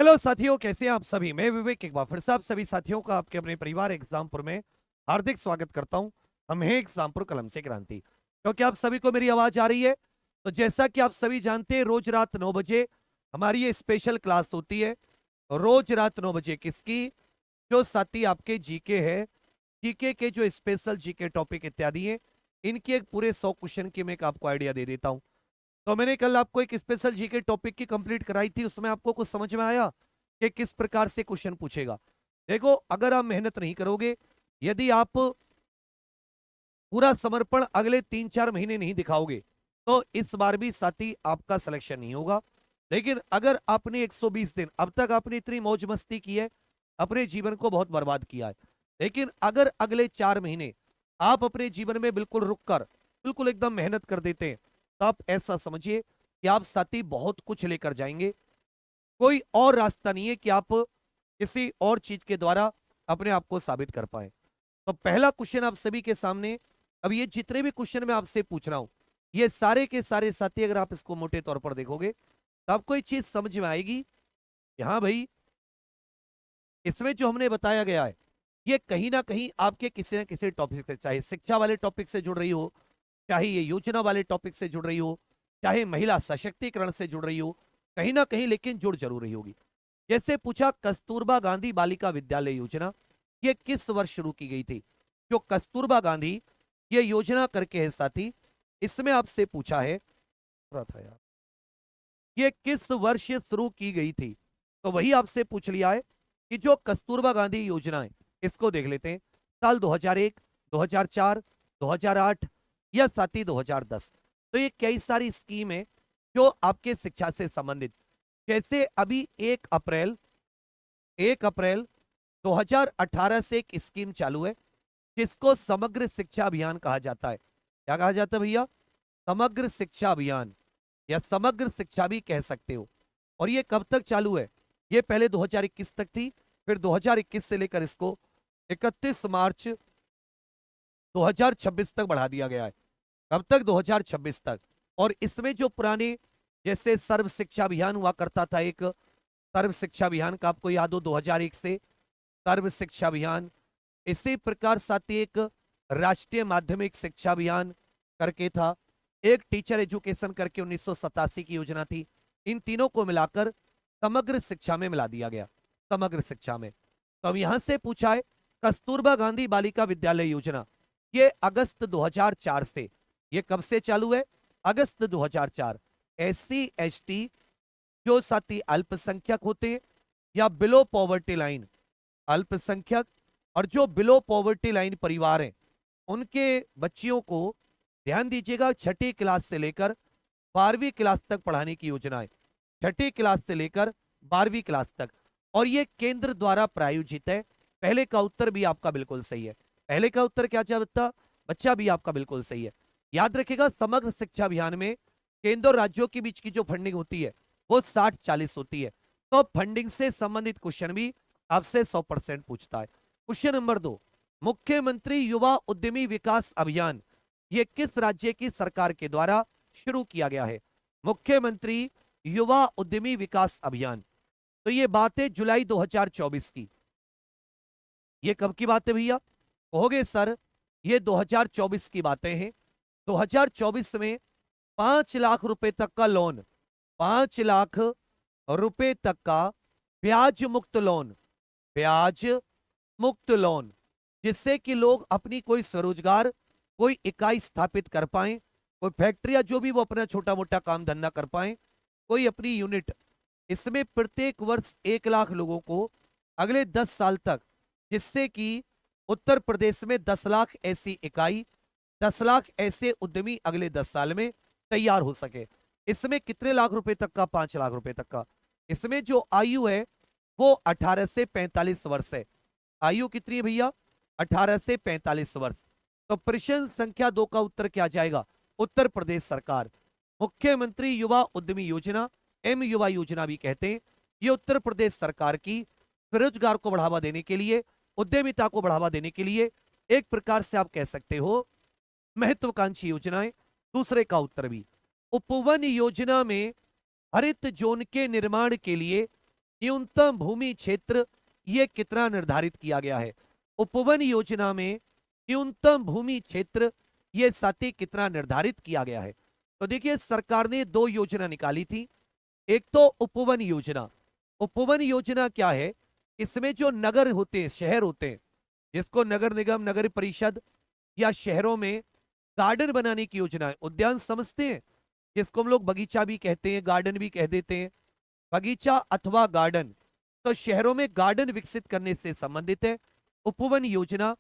Hello साथियों, कैसे हैं आप सभी। मैं विवेक एक बार फिर से आप सभी साथियों का आपके अपने परिवार एग्जामपुर में हार्दिक स्वागत करता हूं। हम हैं एग्जामपुर कलम से क्रांति। क्योंकि आप सभी को मेरी आवाज आ रही है, तो जैसा कि आप सभी जानते हैं, रोज रात 9 बजे हमारी ये स्पेशल क्लास होती है। रोज रात 9 बजे किसकी? जो साथी आपके जीके है, जीके के जो स्पेशल जीके टॉपिक इत्यादि हैं, इनके एक पूरे 100 क्वेश्चन की मैं एक आपको आइडिया दे देता हूं। तो मैंने कल आपको एक स्पेशल जीके टॉपिक की कंप्लीट कराई थी, उसमें आपको कुछ समझ में आया कि किस प्रकार से क्वेश्चन पूछेगा। देखो, अगर आप मेहनत नहीं करोगे, यदि आप पूरा समर्पण अगले 3-4 महीने नहीं दिखाओगे, तो इस बार भी साथी आपका सिलेक्शन नहीं होगा। लेकिन अगर आपने 120 दिन अब तक आपने इतनी मौज मस्ती की है, अपने जीवन को बहुत बर्बाद किया है, लेकिन अगर अगले 4 महीने आप अपने जीवन में बिल्कुल रुक कर बिल्कुल एकदम मेहनत कर देते हैं, तो आप ऐसा समझिए कि आप साथी बहुत कुछ लेकर जाएंगे। कोई और रास्ता नहीं है कि आप किसी और चीज के द्वारा अपने आप को साबित कर पाए। तो पहला क्वेश्चन आप सभी के सामने, अब ये जितने भी क्वेश्चन मैं आपसे पूछ रहा हूं, ये सारे के सारे साथी अगर आप इसको मोटे तौर पर देखोगे, तो आपको एक चीज समझ में आएगी कि हाँ भाई, इसमें जो हमने बताया गया है, ये कहीं ना कहीं आपके किसी न किसी टॉपिक से, चाहे शिक्षा वाले टॉपिक से जुड़ रही हो, चाहे ये योजना वाले टॉपिक से जुड़ रही हो, चाहे महिला सशक्तिकरण से जुड़ रही हो, कहीं ना कहीं लेकिन जुड़ जरूर रही होगी। जैसे पूछा, कस्तूरबा गांधी बालिका विद्यालय योजना ये किस वर्ष शुरू की गई थी? जो कस्तूरबा गांधी ये योजना करके है साथी, इसमें आपसे पूछा है, थोड़ा था यार, ये किस वर्ष शुरू की गई थी? तो वही आपसे पूछ लिया है कि जो कस्तूरबा गांधी योजना है, इसको देख लेते हैं। साल 2001, 2004, 2008 या साथी 2010। तो ये कई सारी स्कीम है जो आपके शिक्षा से संबंधित। जैसे अभी 1 अप्रैल 2018 से एक स्कीम चालू है, जिसको समग्र शिक्षा अभियान कहा जाता है। क्या कहा जाता है भैया? समग्र शिक्षा अभियान, या समग्र शिक्षा भी कह सकते हो। और ये कब तक चालू है? ये पहले 2021 तक थी, फिर 2021 से लेकर इसको 31 मार्च 2026 तक बढ़ा दिया गया है। कब तक? 2026 तक। और इसमें जो पुराने, जैसे सर्व शिक्षा अभियान हुआ करता था, एक सर्व शिक्षा अभियान का आपको याद हो 2001 से सर्व शिक्षा अभियान, इसी प्रकार साथ ही एक राष्ट्रीय माध्यमिक शिक्षा अभियान करके था, एक टीचर एजुकेशन करके 1987 की योजना थी। इन तीनों को मिलाकर समग्र शिक्षा में मिला दिया गया, समग्र शिक्षा में। तो अब यहां से पूछा है, कस्तूरबा गांधी बालिका विद्यालय योजना ये अगस्त 2004 से, ये कब से चालू है? अगस्त 2004। एससी एसटी जो साथी अल्पसंख्यक होते हैं या बिलो पॉवर्टी लाइन, अल्पसंख्यक और जो बिलो पॉवर्टी लाइन परिवार हैं, उनके बच्चियों को ध्यान दीजिएगा, छठी क्लास से लेकर 12वीं क्लास तक पढ़ाने की योजना है। छठी क्लास से लेकर 12वीं क्लास तक। और ये केंद्र द्वारा प्रायोजित है। पहले का उत्तर भी आपका बिल्कुल सही है। पहले का उत्तर क्या चाहता बच्चा? भी आपका बिल्कुल सही है। याद रखिएगा, समग्र शिक्षा अभियान में केंद्र और राज्यों के बीच की जो फंडिंग होती है वो 60-40 होती है। तो फंडिंग से संबंधित क्वेश्चन भी आपसे 100% पूछता है। क्वेश्चन नंबर 2, मुख्यमंत्री युवा उद्यमी विकास अभियान ये किस राज्य की सरकार के द्वारा शुरू किया गया है? मुख्यमंत्री युवा उद्यमी विकास अभियान, तो ये बात है जुलाई 2024 की। ये कब की बात है भैया? कहोगे सर ये 2024 की बातें हैं। 2024 में 5 लाख रुपए तक का लोन, 5 लाख रुपए तक का ब्याज मुक्त लोन, ब्याज मुक्त लोन, जिससे कि लोग अपनी कोई स्वरोजगार, कोई इकाई स्थापित कर पाए, कोई फैक्ट्री या जो भी वो अपना छोटा मोटा काम धंधा कर पाए, कोई अपनी यूनिट। इसमें प्रत्येक वर्ष 1 लाख लोगों को अगले 10 साल तक, जिससे कि उत्तर प्रदेश में 10 लाख ऐसी इकाई, 10 लाख ऐसे उद्यमी अगले 10 साल में तैयार हो सके। इसमें कितने लाख रुपए तक का? 5 लाख रुपए तक का। इसमें जो आयु है वो 18 से 45 वर्ष है। आयु कितनी है भैया? 18 से 45 वर्ष। तो प्रश्न संख्या 2 का उत्तर क्या जाएगा? उत्तर प्रदेश सरकार। मुख्यमंत्री युवा उद्यमी योजना, एम युवा योजना भी कहते हैं, ये उत्तर प्रदेश सरकार की स्वरोजगार को बढ़ावा देने के लिए, उद्यमिता को बढ़ावा देने के लिए एक प्रकार से आप कह सकते हो महत्वाकांक्षी योजनाएं। दूसरे का उत्तर भी। उपवन योजना में हरित जोन के निर्माण के लिए न्यूनतम भूमि क्षेत्र ये कितना निर्धारित किया गया है। उपवन योजना में न्यूनतम भूमि क्षेत्र ये साथी कितना निर्धारित किया गया है। तो देखिए सरकार ने दो योजना निकाली थी। एक तो उपवन योजना। उपवन योजना क्या है, इसमें जो नगर होते हैं, शहर होते हैं, जिसको नगर निगम, नगर परिषद या शहरों में गार्डन बनाने की योजना है। उद्यान समझते हैं, जिसको हम लोग बगीचा भी कहते हैं, गार्डन भी कह देते हैं, बगीचा अथवा गार्डन। तो शहरों में गार्डन विकसित करने से संबंधित है उपवन योजना।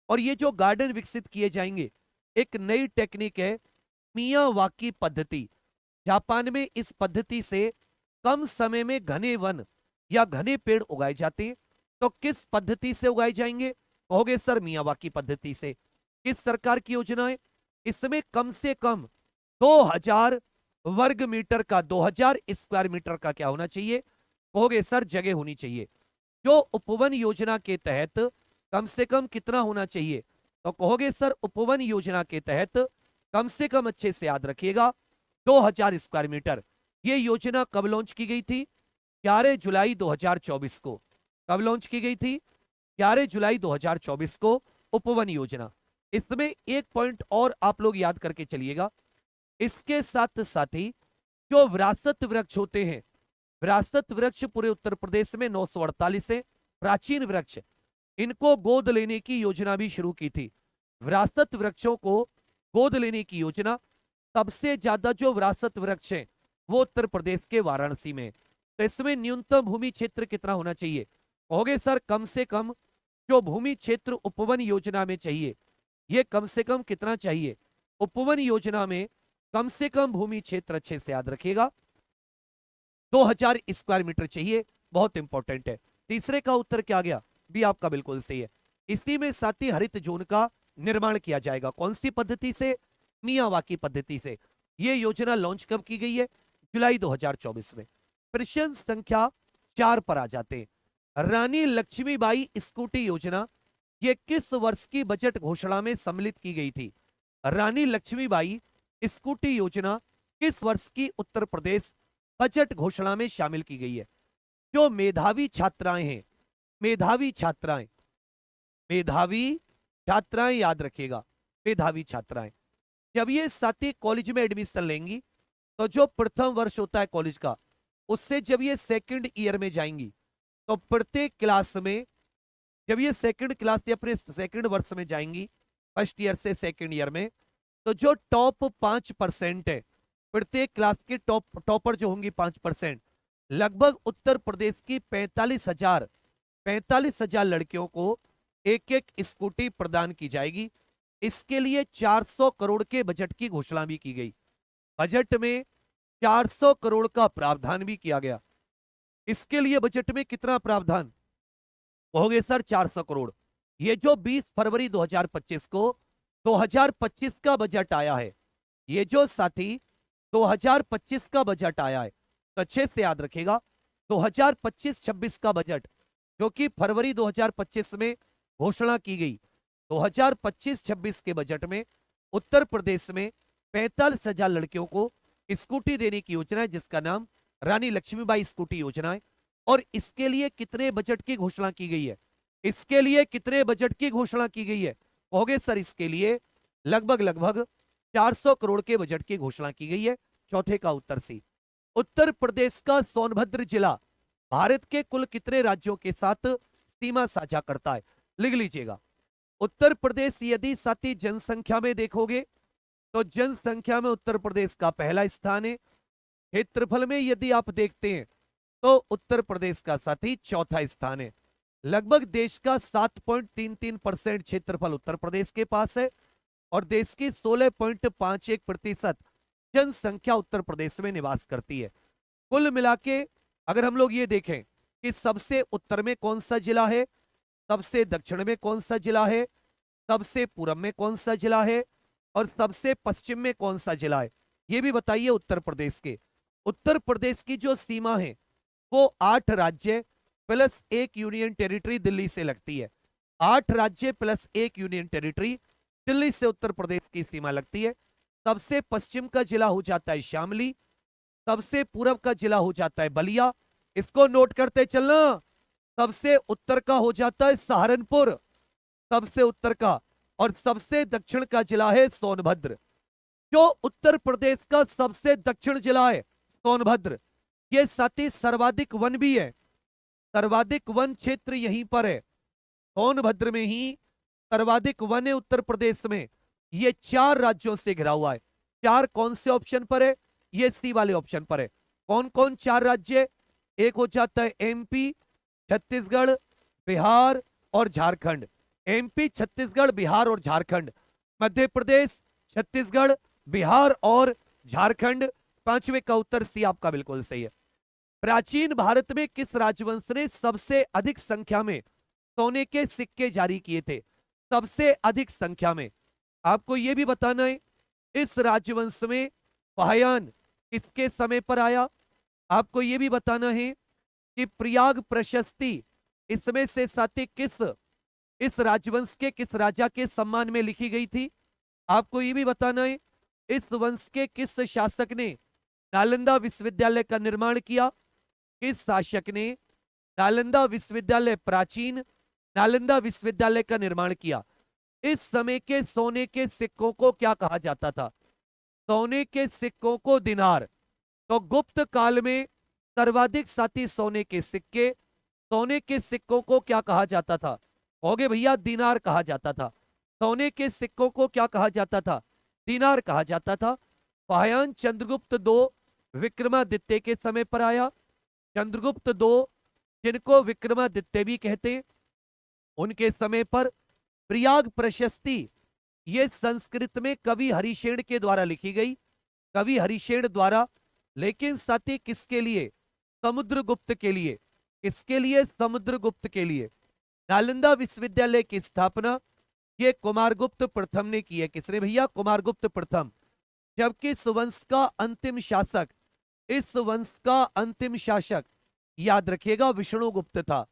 और ये जो गार्डन विकसित किए जाएंगे, एक नई टेक्निक है मियावाकी पद्धति। जापान में इस पद्धति से कम समय में घने वन या घने पेड़ उगाए जाते हैं। तो किस पद्धति से उगाए जाएंगे, कहोगे सर मियावाकी पद्धति से। किस सरकार की योजना है, इसमें कम से कम 2000 वर्ग मीटर का, 2000 स्क्वायर मीटर का क्या होना चाहिए, कहोगे सर जगह होनी चाहिए। जो उपवन योजना के तहत कम से कम कितना होना चाहिए, तो कहोगे सर उपवन योजना के तहत कम से कम, अच्छे से याद रखिएगा, 2000 स्क्वायर मीटर। ये योजना कब लॉन्च की गई थी, 11 जुलाई 2024 को। कब लॉन्च की गई थी, 11 जुलाई 2024 को उपवन योजना। इसमें एक पॉइंट और आप लोग याद करके चलिएगा, इसके साथ साथ ही जो विरासत वृक्ष होते हैं, विरासत वृक्ष पूरे उत्तर प्रदेश में 948 है, प्राचीन वृक्ष, इनको गोद लेने की योजना भी शुरू की थी। विरासत वृक्षों को गोद लेने की योजना, सबसे ज्यादा जो विरासत वृक्ष है वो उत्तर प्रदेश के वाराणसी में। तो इसमें न्यूनतम भूमि क्षेत्र कितना होना चाहिए, कहोगे सर कम से कम जो भूमि क्षेत्र उपवन योजना में चाहिए, ये कम से कम कितना चाहिए, उपवन योजना में कम से कम भूमि क्षेत्र, अच्छे से याद रखिएगा, 2000 स्क्वायर मीटर चाहिए। बहुत इंपॉर्टेंट है। तीसरे का उत्तर क्या गया, भी आपका बिल्कुल सही है। इसी में साथ ही हरित जोन का निर्माण किया जाएगा। कौन सी पद्धति से, मियावाकी पद्धति से। यह योजना लॉन्च कब की गई है, जुलाई 2024 में। प्रश्न संख्या 4 पर आ जाते हैं। रानी लक्ष्मीबाई स्कूटी योजना ये किस वर्ष की बजट घोषणा में सम्मिलित की गई थी। रानी लक्ष्मीबाई स्कूटी योजना किस वर्ष की उत्तर प्रदेश बजट घोषणा में शामिल की गई है। जो मेधावी छात्राएं हैं, मेधावी छात्राएं, मेधावी छात्राएं याद रखिएगा, मेधावी छात्राएं जब ये साथी कॉलेज में एडमिशन लेंगी, तो जो प्रथम वर्ष होता है कॉलेज का, उससे जब ये सेकंड ईयर में जाएंगी, तो प्रत्येक क्लास में, जब ये सेकंड क्लास या अपने सेकंड वर्ष में जाएंगी, फर्स्ट ईयर से सेकंड ईयर में, तो जो टॉप 5% है, प्रत्येक क्लास के टॉपर जो होंगी 5%, लगभग उत्तर प्रदेश की 45,000 लड़कियों को एक एक स्कूटी प्रदान की जाएगी। इसके लिए 400 करोड़ के बजट की घोषणा भी की गई। बजट में 400 करोड़ का प्रावधान भी किया गया। इसके लिए बजट में कितना प्रावधान, कहोगे सर 400 करोड़। ये जो 20 फरवरी 2025 को 2025 का बजट आया है, ये जो साथी 2025 का बजट आया है, तो अच्छे से याद रखेगा 2025-26 का बजट, जो कि फरवरी 2025 में घोषणा की गई, 2025-26 के बजट में उत्तर प्रदेश में 45,000 लड़कियों को स्कूटी देने की योजना है, जिसका नाम रानी लक्ष्मीबाई स्कूटी योजना है। और इसके लिए कितने बजट की घोषणा की गई है, इसके लिए कितने बजट की घोषणा की गई है, कहोगे सर इसके लिए लगभग 400 करोड़ के बजट की घोषणा की गई है। चौथे का उत्तर सी। उत्तर प्रदेश का सोनभद्र जिला भारत के कुल कितने राज्यों के साथ सीमा साझा करता है, लिख लीजिएगा। उत्तर प्रदेश यदि साथी जनसंख्या में देखोगे, तो जनसंख्या में उत्तर प्रदेश का पहला स्थान है। क्षेत्रफल में यदि आप देखते हैं, तो उत्तर प्रदेश का साथी चौथा स्थान है। लगभग देश का 7.33% क्षेत्रफल उत्तर प्रदेश के पास है, और देश की 16.51% जनसंख्या उत्तर प्रदेश में निवास करती है। कुल मिलाके अगर हम लोग ये देखें कि सबसे उत्तर में कौन सा जिला है, सबसे दक्षिण में कौन सा जिला है, सबसे पूर्व में कौन सा जिला है, और सबसे पश्चिम में कौन सा जिला है, ये भी बताइए उत्तर प्रदेश के। उत्तर प्रदेश की जो सीमा है वो 8 राज्य प्लस 1 यूनियन टेरिटरी दिल्ली से लगती है। 8 राज्य प्लस 1 यूनियन टेरिटरी दिल्ली से उत्तर प्रदेश की सीमा लगती है। सबसे पश्चिम का जिला हो जाता है शामली, सबसे पूर्व का जिला हो जाता है बलिया, इसको नोट करते चलना। सबसे उत्तर का हो जाता है सहारनपुर, सबसे उत्तर का, और सबसे दक्षिण का जिला है सोनभद्र। जो उत्तर प्रदेश का सबसे दक्षिण जिला है सोनभद्र, ये साथ ही सर्वाधिक वन भी है, सर्वाधिक वन क्षेत्र यहीं पर है, सोनभद्र में ही सर्वाधिक वन है उत्तर प्रदेश में। ये 4 राज्यों से घिरा हुआ है। 4 कौन से ऑप्शन पर है? ये सी वाले ऑप्शन पर है। कौन कौन 4 राज्य? एक हो जाता है एमपी, छत्तीसगढ़, बिहार और झारखंड। एमपी, छत्तीसगढ़, बिहार और झारखंड। मध्य प्रदेश, छत्तीसगढ़, बिहार और झारखंड। 5वें का उत्तर सी आपका बिल्कुल सही है। प्राचीन भारत में किस राजवंश ने सबसे अधिक संख्या में सोने के सिक्के जारी किए थे? सबसे अधिक संख्या में। आपको यह भी बताना है इस राजवंश में फाह्यान किसके समय पर आया। आपको यह भी बताना है कि प्रयाग प्रशस्ति इसमें से साथी किस इस राजवंश के किस राजा के सम्मान में लिखी गई थी। आपको यह भी बताना है इस वंश के किस शासक ने नालंदा विश्वविद्यालय का निर्माण किया। किस शासक ने नालंदा विश्वविद्यालय, प्राचीन नालंदा विश्वविद्यालय का निर्माण किया। इस समय के सोने के सिक्कों को क्या कहा जाता था? सोने के सिक्कों को दिनार। तो गुप्त काल में सर्वाधिक साथी सोने के सिक्के, सोने के सिक्कों को क्या कहा जाता था? होगे भैया, दिनार कहा जाता था। सोने के सिक्कों को क्या कहा जाता था? दिनार कहा जाता था। फाह्यान चंद्रगुप्त II विक्रमादित्य के समय पर आया। चंद्रगुप्त II, जिनको विक्रमादित्य भी कहते, उनके समय पर प्रयाग प्रशस्ति ये संस्कृत में कवि हरिशेन के द्वारा लिखी गई, कवि हरिशेन द्वारा। लेकिन साथी किसके लिए? समुद्रगुप्त के लिए। किसके लिए? समुद्रगुप्त के लिए। नालंदा विश्वविद्यालय की स्थापना ये कुमारगुप्त प्रथम ने की है। किसने भैया? कुमारगुप्त प्रथम। जबकि इस वंश का अंतिम शासक, इस वंश का अंतिम शासक याद रखिएगा विष्णुगुप्त था।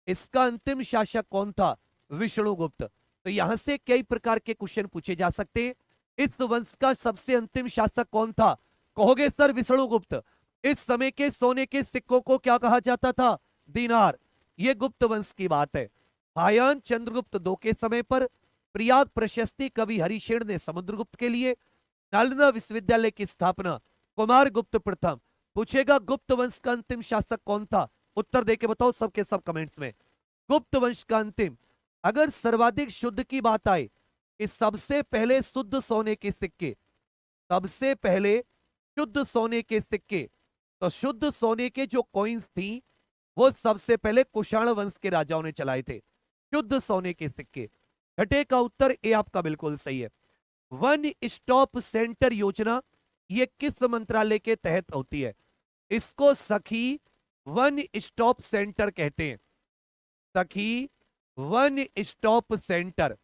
इसका अंतिम शासक कौन था? विष्णुगुप्त। तो यहां से कई प्रकार के क्वेश्चन पूछे जा सकते हैं। इस वंश का सबसे अंतिम शासक कौन था? कहोगे सर विष्णुगुप्त। इस समय के सोने के सिक्कों को क्या कहा जाता था? दीनार। ये गुप्त वंश की बात है। फाह्यान चंद्रगुप्त II के समय पर प्रयाग प्रशस्ति कवि हरिशेन ने समुद्रगुप्त के लिए। नालंदा विश्वविद्यालय की स्थापना कुमारगुप्त प्रथम। पूछेगा गुप्त वंश का अंतिम शासक कौन था? उत्तर देके बताओ सबके सब कमेंट्स में। गुप्त वंश का अंतिम। अगर सर्वाधिक शुद्ध की बात आए कि सबसे पहले शुद्ध सोने के सिक्के, सबसे पहले शुद्ध सोने के सिक्के, तो शुद्ध सोने के जो कॉइन्स थी वो सबसे पहले कुषाण वंश के राजाओं ने चलाए थे, शुद्ध सोने के सिक्के। छठे का उत्तर ए आपका बिल्कुल सही है। वन स्टॉप सेंटर योजना ये किस मंत्रालय के तहत होती है? इसको सखी वन स्टॉप सेंटर कहते हैं। सखी वन स्टॉप सेंटर,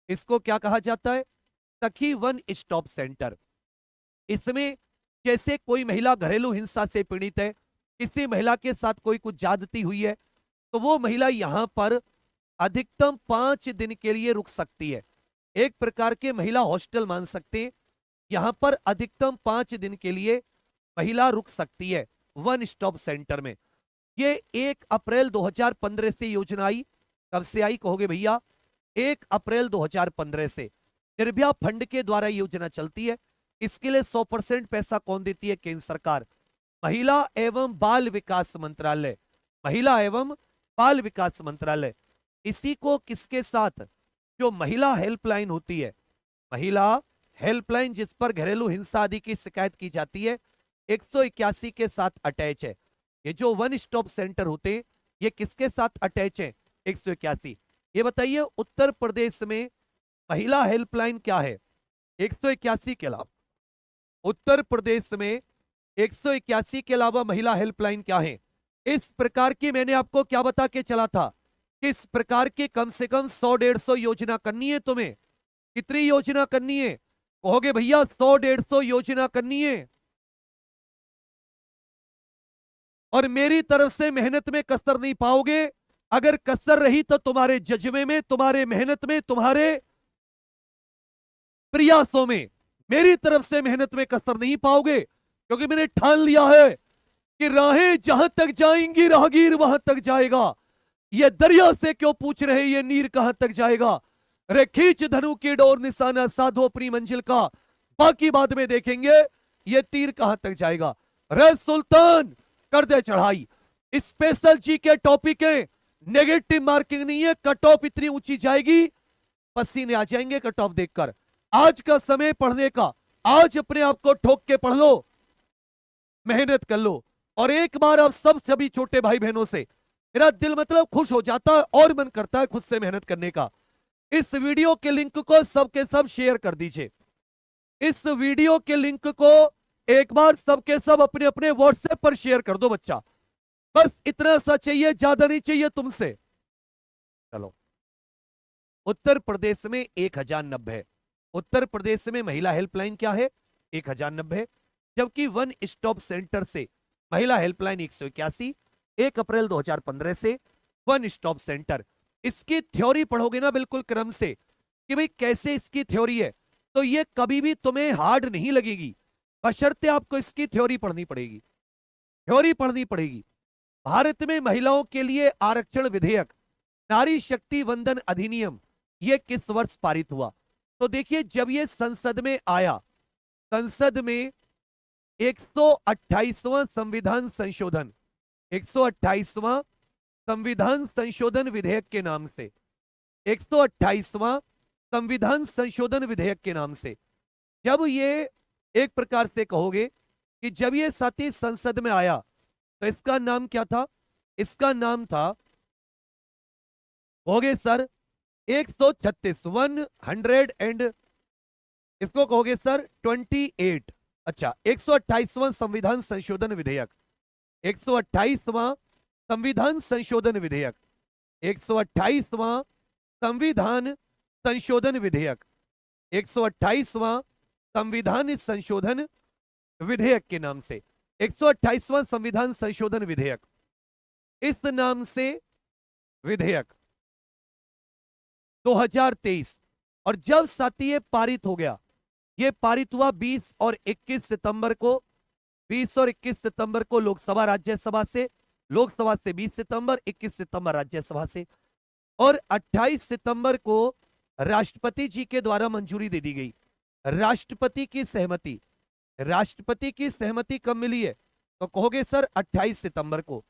इसको क्या कहा जाता है? सखी वन स्टॉप सेंटर। इसमें जैसे कोई महिला घरेलू हिंसा से पीड़ित है, किसी महिला के साथ कोई कुछ ज्यादती हुई है, तो वो महिला यहां पर अधिकतम 5 दिन के लिए रुक सकती है। एक प्रकार के महिला हॉस्टल मान सकते हैं। यहां पर अधिकतम 5 दिन के लिए महिला रुक सकती है वन स्टॉप सेंटर में। ये 1 अप्रैल 2015 से योजना आई। कब से आई कहोगे भैया? 1 अप्रैल 2015 से। निर्भया फंड के द्वारा योजना चलती है। इसके लिए 100% पैसा कौन देती है? केंद्र सरकार, महिला एवं बाल विकास मंत्रालय, महिला एवं बाल विकास मंत्रालय। इसी को किसके साथ, जो महिला हेल्पलाइन होती है, महिला हेल्पलाइन जिस पर घरेलू हिंसा आदि की शिकायत की जाती है, 181 के साथ अटैच है। ये जो वन स्टॉप सेंटर होते हैं ये किसके साथ अटैच है? 181। ये बताइए उत्तर प्रदेश में महिला हेल्पलाइन क्या है? 181 के अलावा उत्तर प्रदेश में 181 के अलावा महिला हेल्पलाइन क्या है? इस प्रकार की मैंने आपको क्या बता के चला था, किस प्रकार की कम से कम 100-150 योजना करनी है तुम्हें। कितनी योजना करनी है कहोगे भैया? 100-150 योजना करनी है। और मेरी तरफ से मेहनत में कसर नहीं पाओगे। अगर कसर रही तो तुम्हारे जज्बे में, तुम्हारे मेहनत में, तुम्हारे प्रयासों में। मेरी तरफ से मेहनत में कसर नहीं पाओगे, क्योंकि मैंने ठान लिया है कि राहें जहां तक जाएंगी राहगीर वहां तक जाएगा। ये दरिया से क्यों पूछ रहे ये नीर कहां तक जाएगा। रे खींच धनु की डोर निशाना साधो अपनी मंजिल का, बाकी बाद में देखेंगे ये तीर कहां तक जाएगा। रे सुल्तान कर दे चढ़ाई। स्पेशल जी के टॉपिक है, नेगेटिव मार्किंग नहीं है। कट ऑफ इतनी ऊंची जाएगी, पसीने आ जाएंगे कट ऑफ देखकर। आज का समय पढ़ने का, आज अपने आप को ठोक के पढ़ लो, मेहनत कर लो। और एक बार आप सब सभी छोटे भाई बहनों से मेरा दिल मतलब खुश हो जाता है और मन करता है खुद से मेहनत करने का। इस वीडियो के लिंक को सबके सब शेयर कर दीजिए। इस वीडियो के लिंक को एक बार सबके सब अपने अपने व्हाट्सएप पर शेयर कर दो बच्चा। बस इतना सा चाहिए, ज्यादा नहीं चाहिए तुमसे। चलो, उत्तर प्रदेश में 1090। उत्तर प्रदेश में महिला हेल्पलाइन क्या है? 1090। जबकि वन स्टॉप सेंटर से महिला हेल्पलाइन 181, 1 अप्रैल 2015 से वन स्टॉप सेंटर। इसकी थ्योरी पढ़ोगे ना बिल्कुल क्रम से कि भाई कैसे इसकी थ्योरी है, तो ये कभी भी तुम्हें हार्ड नहीं लगेगी, बशर्ते आपको इसकी थ्योरी पढ़नी पड़ेगी। थ्योरी पढ़नी पड़ेगी। भारत में महिलाओं के लिए आरक्षण विधेयक, नारी शक्ति वंदन अधिनियम, ये किस वर्ष पारित हुआ? तो देखिए, जब ये संसद में आया, संसद में 128वां संविधान संशोधन, 128वां संविधान संशोधन विधेयक के नाम से, 128वां संविधान संशोधन विधेयक के नाम से, जब ये एक प्रकार से कहोगे कि जब ये साथी संसद में आया तो इसका नाम क्या था? इसका नाम था, कहोगे सर 136, 100 एंड इसको कहोगे सर 28। अच्छा, 128वां संविधान संशोधन विधेयक, 128वां संविधान संशोधन विधेयक, 128वां संविधान संशोधन विधेयक, 128वां संविधान संशोधन विधेयक के नाम से, 128वां संविधान संशोधन विधेयक, इस नाम से विधेयक 2023। और जब साथी ये पारित हो गया, ये पारित हुआ 20 और 21 सितंबर को, 20 और 21 सितंबर को लोकसभा राज्यसभा से, लोकसभा से 20 सितंबर, 21 सितंबर राज्यसभा से, और 28 सितंबर को राष्ट्रपति जी के द्वारा मंजूरी दे दी गई। राष्ट्रपति की सहमति, राष्ट्रपति की सहमति कब मिली है? तो कहोगे सर 28 सितंबर को।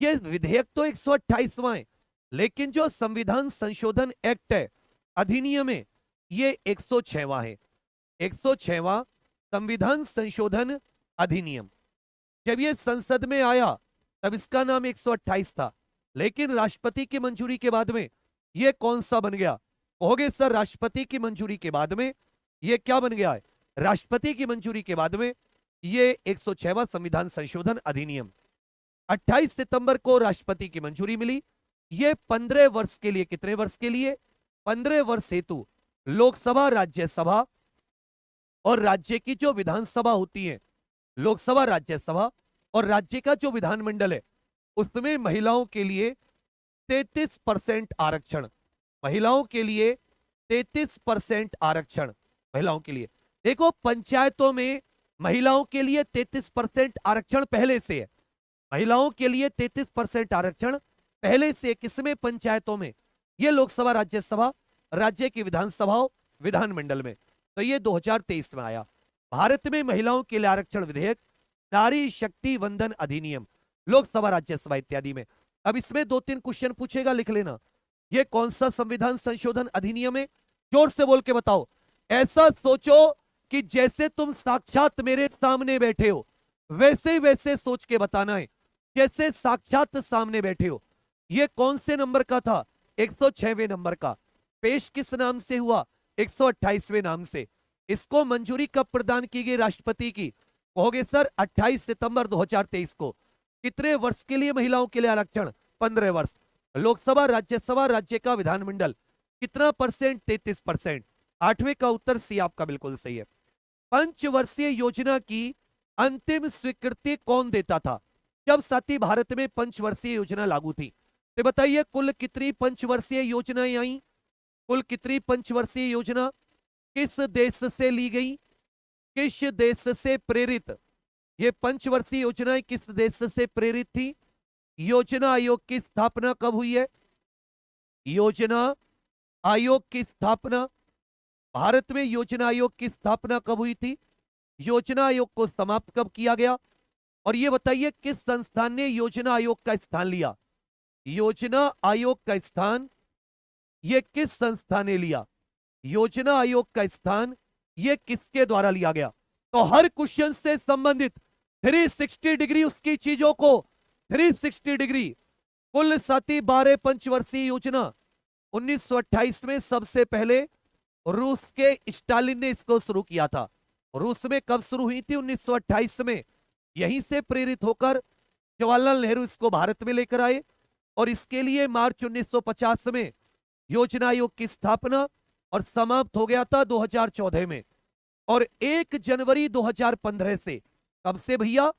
ये विधेयक तो 128वां है, लेकिन जो संविधान संशोधन एक्ट है, अधिनियम है, ये 106वां है। 106वां संविधान संशोधन अधिनियम। जब ये संसद में आया तब इसका नाम 128 था, लेकिन राष्ट्रपति की मंजूरी के बाद में ये कौन सा बन गया? कहोगे सर राष्ट्रपति की मंजूरी के बाद में ये क्या बन गया है? राष्ट्रपति की मंजूरी के बाद में ये 106वां संविधान संशोधन अधिनियम। 28 सितंबर को राष्ट्रपति की मंजूरी मिली। ये 15 वर्ष के लिए, कितने वर्ष के लिए? 15 वर्ष हेतु लोकसभा, राज्यसभा और राज्य की जो विधानसभा होती है, लोकसभा, राज्यसभा और राज्य का जो विधानमंडल है, उसमें महिलाओं के लिए 33% आरक्षण, महिलाओं के लिए 33% आरक्षण, महिलाओं के लिए। देखो, पंचायतों में महिलाओं के लिए 33% आरक्षण पहले से है, महिलाओं के लिए 33% आरक्षण पहले से। किसमें? पंचायतों में। ये लोकसभा, राज्यसभा, राज्य की विधानसभाओं, विधानमंडल में। तो ये 2023 में आया। भारत में महिलाओं के लिए आरक्षण विधेयक, नारी शक्ति वंदन अधिनियम, लोकसभा, राज्यसभा इत्यादि में। अब इसमें 2-3 क्वेश्चन पूछेगा, लिख लेना। ये कौन सा संविधान संशोधन अधिनियम है? जोर से बोल के बताओ। ऐसा सोचो कि जैसे तुम साक्षात मेरे सामने बैठे हो, वैसे वैसे सोच के बताना है, जैसे साक्षात सामने बैठे हो। ये कौन से नंबर का था? 106वें नंबर का। पेश किस नाम से हुआ? 128वें नाम से। इसको मंजूरी कब प्रदान की गई राष्ट्रपति की? कहोगे सर 28 सितंबर 2023 को। कितने वर्ष के लिए महिलाओं के लिए आरक्षण? 15 वर्ष। लोकसभा, राज्यसभा, राज्य का विधानमंडल, कितना परसेंट? 33%। 8वें का उत्तर सी आपका बिल्कुल सही है। पंचवर्षीय योजना की अंतिम स्वीकृति कौन देता था जब साथी भारत में पंचवर्षीय योजना लागू थी? तो बताइए, कुल कितनी पंचवर्षीय योजनाएं आई? कुल कितनी पंचवर्षीय योजना किस देश से ली गई, किस देश से प्रेरित ये पंचवर्षीय योजनाएं किस देश से प्रेरित थी? योजना आयोग की स्थापना कब हुई है? योजना आयोग की स्थापना, भारत में योजना आयोग की स्थापना कब हुई थी? योजना आयोग को समाप्त कब किया गया? और ये बताइए किस संस्थान ने योजना आयोग का स्थान लिया? योजना आयोग का स्थान ये किस संस्था ने लिया? योजना आयोग का स्थान ये किसके द्वारा लिया गया? तो हर क्वेश्चन से संबंधित 360 डिग्री उसकी चीजों को 360 डिग्री कुल 12 पंचवर्षीय योजना 1928 में सबसे पहले रूस के स्टालिन ने इसको शुरू किया था। रूस में कब शुरू हुई थी? 1928 में। यहीं से प्रेरित होकर जवाहरलाल नेहरू इसको भारत में लेकर आए और इसके लिए मार्च 1950 में योजना आयोग की स्थापना और समाप्त हो गया था 2014 में। और 1 जनवरी 2015 से, कब से भैया?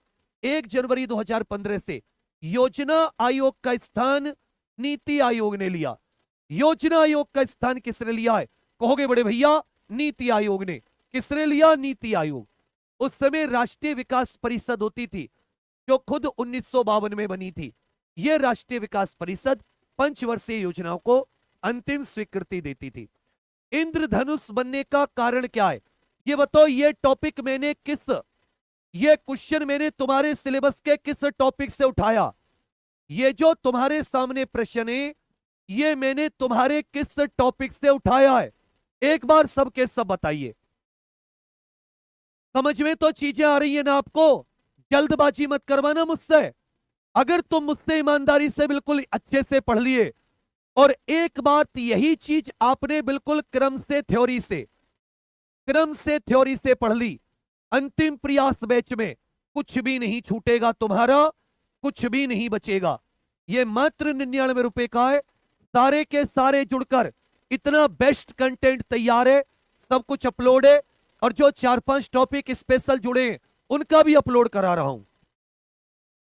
1 जनवरी 2015 से योजना आयोग का स्थान नीति आयोग ने लिया। योजना आयोग का स्थान किसने लिया है? कहोगे बड़े भैया नीति आयोग ने। किसने लिया? नीति आयोग। उस समय राष्ट्रीय विकास परिषद होती थी जो खुद 1952 में बनी थी। यह राष्ट्रीय विकास परिषद पंचवर्षीय योजनाओं को अंतिम स्वीकृति देती थी। इंद्रधनुष बनने का कारण क्या है? ये बताओ। ये टॉपिक मैंने ये क्वेश्चन मैंने तुम्हारे सिलेबस के किस टॉपिक से उठाया? ये जो तुम्हारे सामने प्रश्न है ये मैंने तुम्हारे किस टॉपिक से उठाया है? एक बार सबके सब बताइए। समझ में तो चीजें आ रही है ना आपको? जल्दबाजी मत करवाना मुझसे। अगर तुम मुझसे ईमानदारी से बिल्कुल अच्छे से पढ़ लिए और एक बात यही चीज आपने बिल्कुल क्रम से थ्योरी से पढ़ ली, अंतिम प्रयास बैच में कुछ भी नहीं छूटेगा तुम्हारा, कुछ भी नहीं बचेगा। ये मात्र 99 रुपए का है। सारे के सारे जुड़कर इतना बेस्ट कंटेंट तैयार है, सब कुछ अपलोड है और जो 4-5 टॉपिक स्पेशल जुड़े हैं उनका भी अपलोड करा रहा हूं।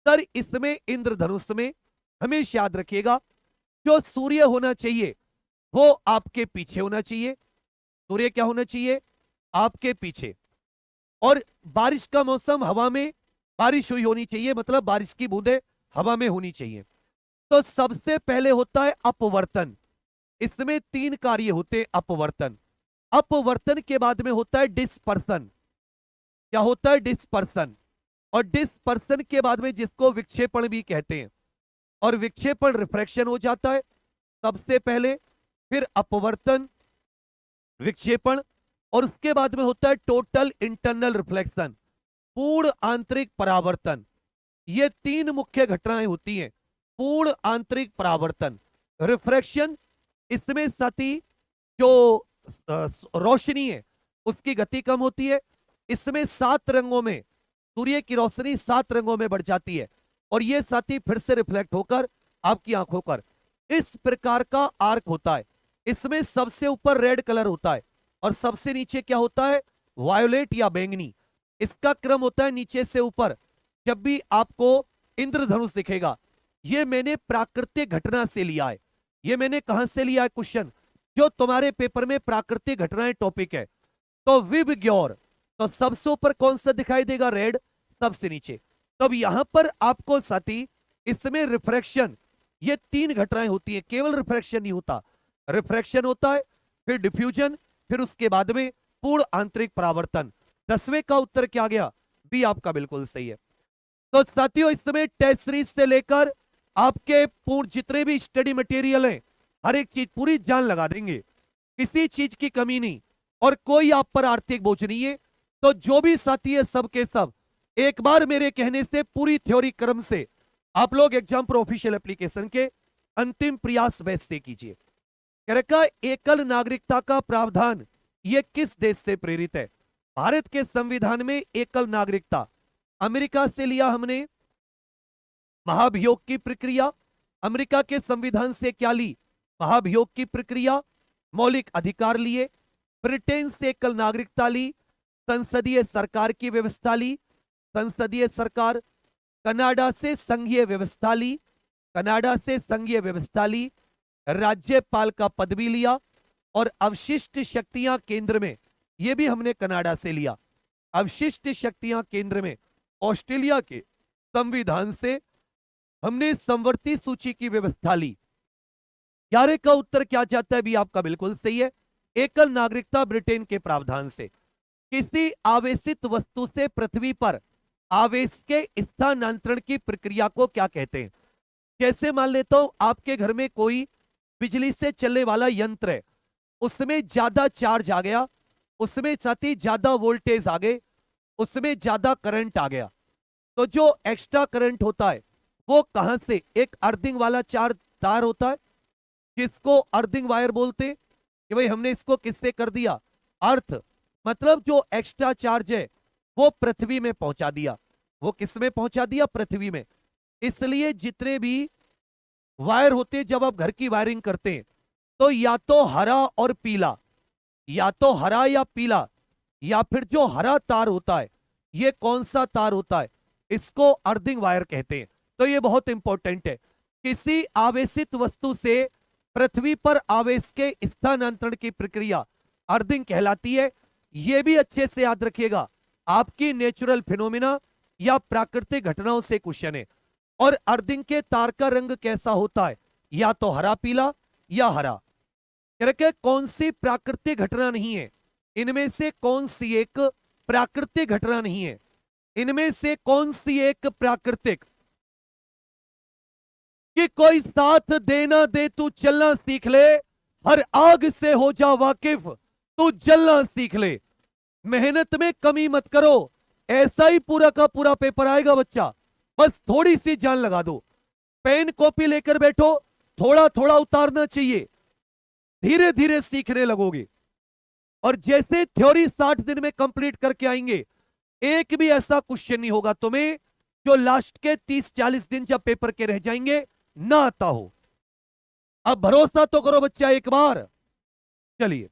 सर इसमें इंद्रधनुष में हमेशा याद रखिएगा जो सूर्य होना चाहिए वो आपके पीछे होना चाहिए। सूर्य क्या होना चाहिए? आपके पीछे। और बारिश का मौसम, हवा में बारिश हुई होनी चाहिए, मतलब बारिश की बूंदें हवा में होनी चाहिए। तो सबसे पहले होता है अपवर्तन। इसमें 3 कार्य होते हैं। अपवर्तन के बाद में होता है डिस्पर्सन। क्या होता है? डिस्पर्सन। और डिस्पर्सन के बाद में जिसको विक्षेपण भी कहते हैं, और विक्षेपण रिफ्रैक्शन हो जाता है सबसे पहले, फिर अपवर्तन, विक्षेपण, और उसके बाद में होता है टोटल इंटरनल रिफ्लेक्शन, पूर्ण आंतरिक परावर्तन। ये 3 मुख्य घटनाएं होती हैं। पूर्ण आंतरिक परावर्तन, रिफ्रैक्शन, इसमें साथी जो रोशनी है उसकी गति कम होती है। इसमें 7 रंगों में सूर्य की रोशनी 7 रंगों में बढ़ जाती है और ये साथी फिर से रिफ्लेक्ट होकर आपकी आंखों पर इस प्रकार का आर्क होता है। इसमें सबसे ऊपर रेड कलर होता है और सबसे नीचे क्या होता है? वायोलेट या बैंगनी। इसका क्रम होता है नीचे से ऊपर। जब भी आपको इंद्रधनुष दिखेगा, ये मैंने प्राकृतिक घटना से लिया है। ये मैंने कहां से लिया है क्वेश्चन? जो तुम्हारे पेपर में प्राकृतिक घटनाएं टॉपिक है। तो विबग्योर, तो सबसे ऊपर कौन सा दिखाई देगा? रेड। सबसे नीचे। तब यहां पर आपको साथी इसमें रिफ्रैक्शन, ये 3 घटनाएं होती है। केवल रिफ्रैक्शन नहीं होता, रिफ्रैक्शन होता है, फिर डिफ्यूजन, फिर उसके बाद में पूर्ण आंतरिक परावर्तन। 10वें का उत्तर क्या गया? बी आपका बिल्कुल सही है। तो साथियों इसमें टेस्ट सीरीज से लेकर आपके पूर्ण जितने भी स्टडी मटेरियल हैं, हर एक चीज पूरी जान लगा देंगे, किसी चीज की कमी नहीं और कोई आप पर आर्थिक बोझ नहीं है। तो जो भी साथी है सबके सब एक बार मेरे कहने से पूरी थ्योरी क्रम से आप लोग एग्जाम प्रो ऑफिशियल एप्लीकेशन के अंतिम प्रयास बैच से कीजिए। कह रखा एकल नागरिकता का प्रावधान ये किस देश से प्रेरित है? भारत के संविधान में एकल नागरिकता अमेरिका से लिया हमने। महाभियोग की प्रक्रिया अमेरिका के संविधान से क्या ली? महाभियोग की प्रक्रिया। मौलिक अधिकार लिए। ब्रिटेन से एकल नागरिकता ली। संसदीय सरकार की व्यवस्था ली, संसदीय सरकार। कनाडा से संघीय व्यवस्था ली, कनाडा से संघीय व्यवस्था ली। राज्यपाल का पद भी लिया और अवशिष्ट शक्तियां केंद्र में, यह भी हमने कनाडा से लिया। अवशिष्ट शक्तियां केंद्र में ऑस्ट्रेलिया के संविधान से हमने समवर्ती सूची की व्यवस्था ली। 11 का उत्तर क्या चाहता है भी आपका बिल्कुल सही है। एकल नागरिकता ब्रिटेन के प्रावधान से किसी आवेशित वस्तु से पृथ्वी पर आवेश के स्थानांतरण की प्रक्रिया को क्या कहते हैं। जैसे मान लेता हूं आपके घर में कोई बिजली से चलने वाला यंत्र है, उसमें ज्यादा चार्ज आ गया, उसमें साथ ही ज्यादा वोल्टेज आ गए, उसमें ज्यादा करंट आ गया, तो जो एक्स्ट्रा करंट होता है वो कहां से, एक अर्थिंग वाला चार तार होता है जिसको अर्थिंग वायर बोलते हैं कि भाई हमने इसको किससे कर दिया, अर्थ, मतलब जो एक्स्ट्रा चार्ज है वो पृथ्वी में पहुंचा दिया। वो किस में पहुंचा दिया, पृथ्वी में। इसलिए जितने भी वायर होते हैं जब आप घर की वायरिंग करते हैं तो या तो हरा और पीला, या तो हरा या पीला, या फिर जो हरा तार होता है ये कौन सा तार होता है, इसको अर्थिंग वायर कहते हैं। तो ये बहुत इंपॉर्टेंट है। किसी आवेशित वस्तु से पृथ्वी पर आवेश के स्थानांतरण की प्रक्रिया अर्थिंग कहलाती है। यह भी अच्छे से याद रखिएगा, आपकी नेचुरल फिनोमिना या प्राकृतिक घटनाओं से क्वेश्चन है। और अर्थिंग के तार का रंग कैसा होता है, या तो हरा पीला या हरा। कौन सी प्राकृतिक घटना नहीं है, इनमें से कौन सी एक प्राकृतिक घटना नहीं है, इनमें से कौन सी एक प्राकृतिक, कि कोई साथ देना दे तू चलना सीख ले, हर आग से हो जा वाकिफ तू जलना सीख ले। मेहनत में कमी मत करो, ऐसा ही पूरा का पूरा पेपर आएगा बच्चा, बस थोड़ी सी जान लगा दो। पेन कॉपी लेकर बैठो, थोड़ा थोड़ा उतारना चाहिए, धीरे धीरे सीखने लगोगे। और जैसे थ्योरी 60 दिन में कंप्लीट करके आएंगे, एक भी ऐसा क्वेश्चन नहीं होगा तुम्हें जो लास्ट के 30-40 दिन जब पेपर के रह जाएंगे ना आता हो। अब भरोसा तो करो बच्चा एक बार। चलिए,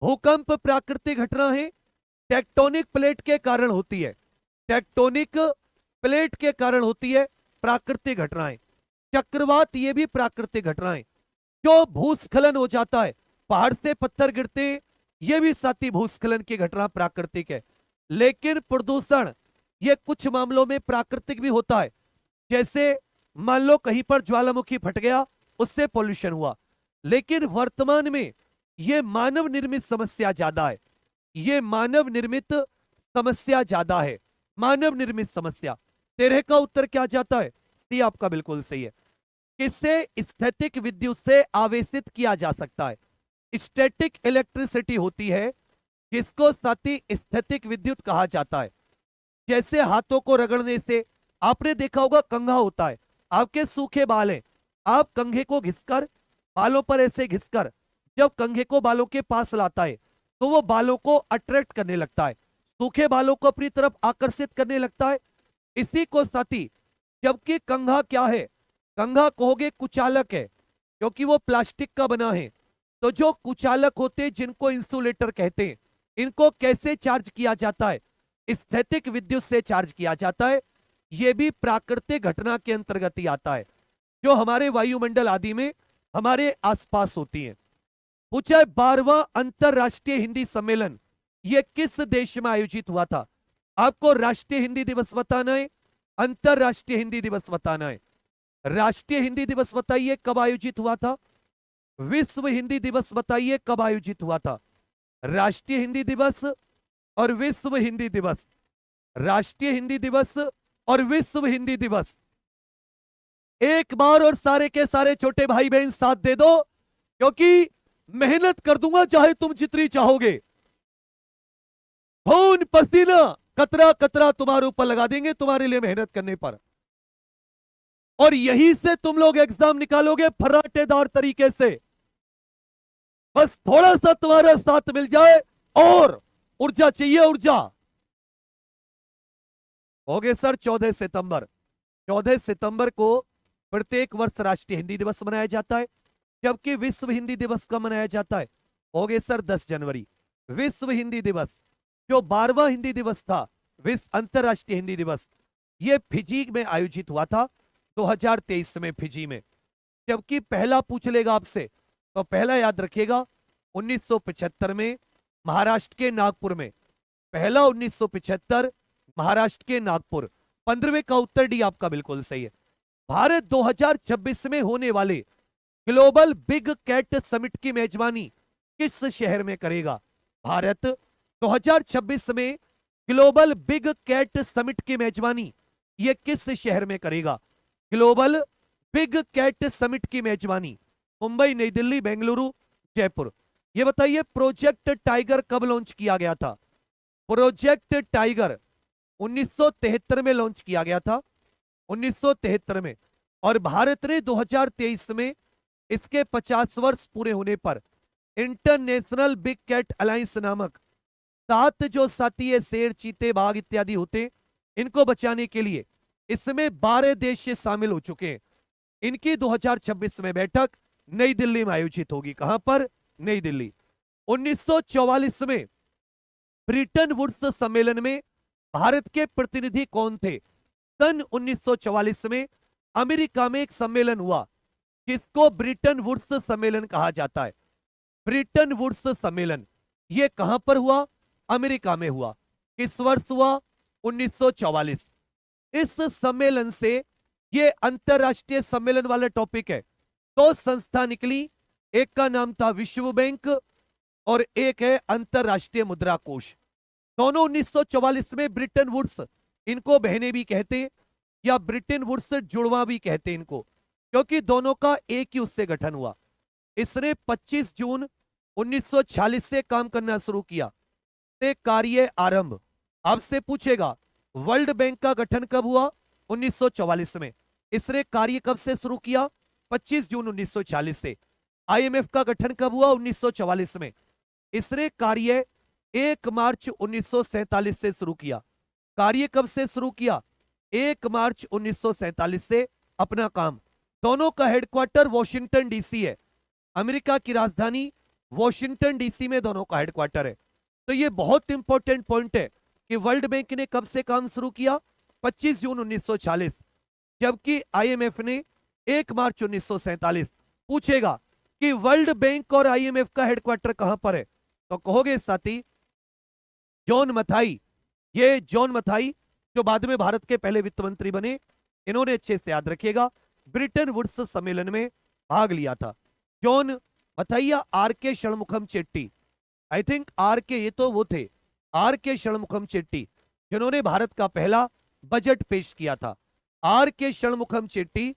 भूकंप प्राकृतिक घटना है, टेक्टोनिक प्लेट के कारण होती है, टेक्टोनिक प्लेट के कारण होती है प्राकृतिक घटनाएं। चक्रवात ये भी प्राकृतिक घटनाएं। जो भूस्खलन हो जाता है, पहाड़ से पत्थर गिरते हैं, ये भी साथी भूस्खलन की घटना प्राकृतिक है। लेकिन प्रदूषण ये कुछ मामलों में प्राकृतिक भी होता है। जैसे मान लो कहीं पर ज्वालामुखी फट गया, उससे पॉल्यूशन हुआ। लेकिन वर्तमान में ये मानव निर्मित समस्या ज्यादा है, ये मानव निर्मित समस्या ज्यादा है, मानव निर्मित समस्या। 13 का उत्तर क्या जाता है, सी आपका बिल्कुल सही है। किससे स्थैतिक विद्युत से आवेशित किया जा सकता है। स्टैटिक इलेक्ट्रिसिटी होती है जिसको साथी स्थैतिक विद्युत कहा जाता है। जैसे हाथों को रगड़ने से, आपने देखा होगा कंघा होता है, आपके सूखे बाल हैं, आप कंघे को घिसकर, बालों पर ऐसे घिसकर जब कंघे को बालों के पास लाता है तो वो बालों को अट्रैक्ट करने लगता है, सूखे बालों को अपनी तरफ आकर्षित करने लगता है। इसी को साथी, जबकि कंघा क्या है, कंघा कहोगे कुचालक है क्योंकि वो प्लास्टिक का बना है। तो जो कुचालक होते हैं जिनको इंसुलेटर कहते हैं, इनको कैसे चार्ज किया जाता है, स्थैतिक विद्युत से चार्ज किया जाता है। यह भी प्राकृतिक घटना के अंतर्गत ही आता है जो हमारे वायुमंडल आदि में हमारे आसपास होती है। पूछा है 12वां अंतरराष्ट्रीय हिंदी सम्मेलन यह किस देश में आयोजित हुआ था। आपको राष्ट्रीय हिंदी दिवस बताना है, अंतरराष्ट्रीय हिंदी दिवस बताना है। राष्ट्रीय हिंदी दिवस बताइए कब आयोजित हुआ था, विश्व हिंदी दिवस बताइए कब आयोजित हुआ था। राष्ट्रीय हिंदी दिवस और विश्व हिंदी दिवस, राष्ट्रीय हिंदी दिवस और विश्व हिंदी दिवस, एक बार और सारे के सारे छोटे भाई बहन साथ दे दो, क्योंकि मेहनत कर दूंगा चाहे तुम जितनी चाहोगे। खून पसीना कतरा कतरा तुम्हारे ऊपर लगा देंगे तुम्हारे लिए मेहनत करने पर, और यहीं से तुम लोग एग्जाम निकालोगे फर्राटेदार तरीके से। बस थोड़ा सा तुम्हारा साथ मिल जाए और ऊर्जा चाहिए, ऊर्जा। हो गए सर 14 सितंबर। 14 सितंबर को प्रत्येक वर्ष राष्ट्रीय हिंदी दिवस मनाया जाता है, जबकि विश्व हिंदी दिवस कब मनाया जाता है। हो गए सर 10 जनवरी। विश्व हिंदी दिवस, जो 12वां हिंदी दिवस था, विश्व अंतरराष्ट्रीय हिंदी दिवस, यह फिजी में आयोजित हुआ था 2023 में, फिजी में। जबकि पहला पूछ लेगा आपसे तो पहला याद रखिएगा 1975 में महाराष्ट्र के नागपुर में, पहला 1975 महाराष्ट्र के नागपुर। 15वें का उत्तर डी आपका बिल्कुल सही है। भारत 2026 में होने वाले ग्लोबल बिग कैट समिट की मेजबानी किस शहर में करेगा? भारत 2026 में ग्लोबल बिग कैट समिट की मेजबानी ये किस शहर में करेगा? ग्लोबल बिग कैट समिट की मेजबानी मुंबई, नई दिल्ली, बेंगलुरु, जयपुर। ये बताइए प्रोजेक्ट टाइगर कब लॉन्च किया गया था? प्रोजेक्ट टाइगर 1973 में लॉन्च किया गया था, 1973 में। और भारत ने 2023 में इसके 50 वर्ष पूरे होने पर इंटरनेशनल बिग कैट अलायंस नामक 7 जो साथी शेर, चीते, बाघ इत्यादि होते इनको बचाने के लिए इसमें 12 देश शामिल हो चुके हैं। इनकी 2026 में बैठक नई दिल्ली में आयोजित होगी। कहां पर? नई दिल्ली। 1944 में ब्रिटेन वुड्स सम्मेलन में भारत के प्रतिनिधि कौन थे? सन 1944 में अमेरिका में एक सम्मेलन हुआ जिसको ब्रिटेन वुड्स सम्मेलन कहा जाता है। ब्रिटेन वुड्स सम्मेलन ये कहां पर हुआ? अमेरिका में हुआ। किस वर्ष हुआ? 1944। इस सम्मेलन से ये अंतरराष्ट्रीय सम्मेलन वाला टॉपिक है। दो संस्था निकली, एक का नाम था विश्व बैंक और एक है अंतरराष्ट्रीय मुद्रा कोष। दोनों 1944 में ब्रिटेन वुड्स, इनको बहनें भी कहते या ब्रिटेन वुड्स जुड़वा भी कहते इनको, क्योंकि दोनों का एक ही उससे गठन हुआ। इसने 25 जून 1946 से काम करना शुरू किया। से कार्य आरंभ। आपसे पूछेगा वर्ल्ड बैंक का गठन कब हुआ? 1944 में। इसने कार्य कब से शुरू किया? 25 जून 1946 से। आईएमएफ का गठन कब हुआ? 1944 में। इसने कार्य 1 मार्च 1947 से शुरू किया। कार्य कब से शुरू किया? 1 मार्च 1947 से अपना काम। दोनों का हेडक्वार्टर वॉशिंगटन डीसी है। अमेरिका की राजधानी वॉशिंगटन डीसी में दोनों का हेडक्वार्टर है। तो ये बहुत इंपॉर्टेंट पॉइंट है कि वर्ल्ड बैंक ने कब से काम शुरू किया? 25 जून 1946, जबकि आईएमएफ ने 1 मार्च 1947। पूछेगा कि वर्ल्ड बैंक और आईएमएफ का हेडक्वार्टर कहां पर है, तो कहोगे साथी जॉन मथाई। ये जॉन मथाई जो बाद में भारत के पहले वित्त मंत्री बने, इन्होंने अच्छे से याद रखिएगा ब्रिटेन वुड्स सम्मेलन में भाग लिया था। John Mathai R K Shanmukham Chetty, I think R K, ये तो वो थे आर के षणमुखम चेट्टी जिन्होंने भारत का पहला बजट पेश किया था। आर के षणमुखम चेट्टी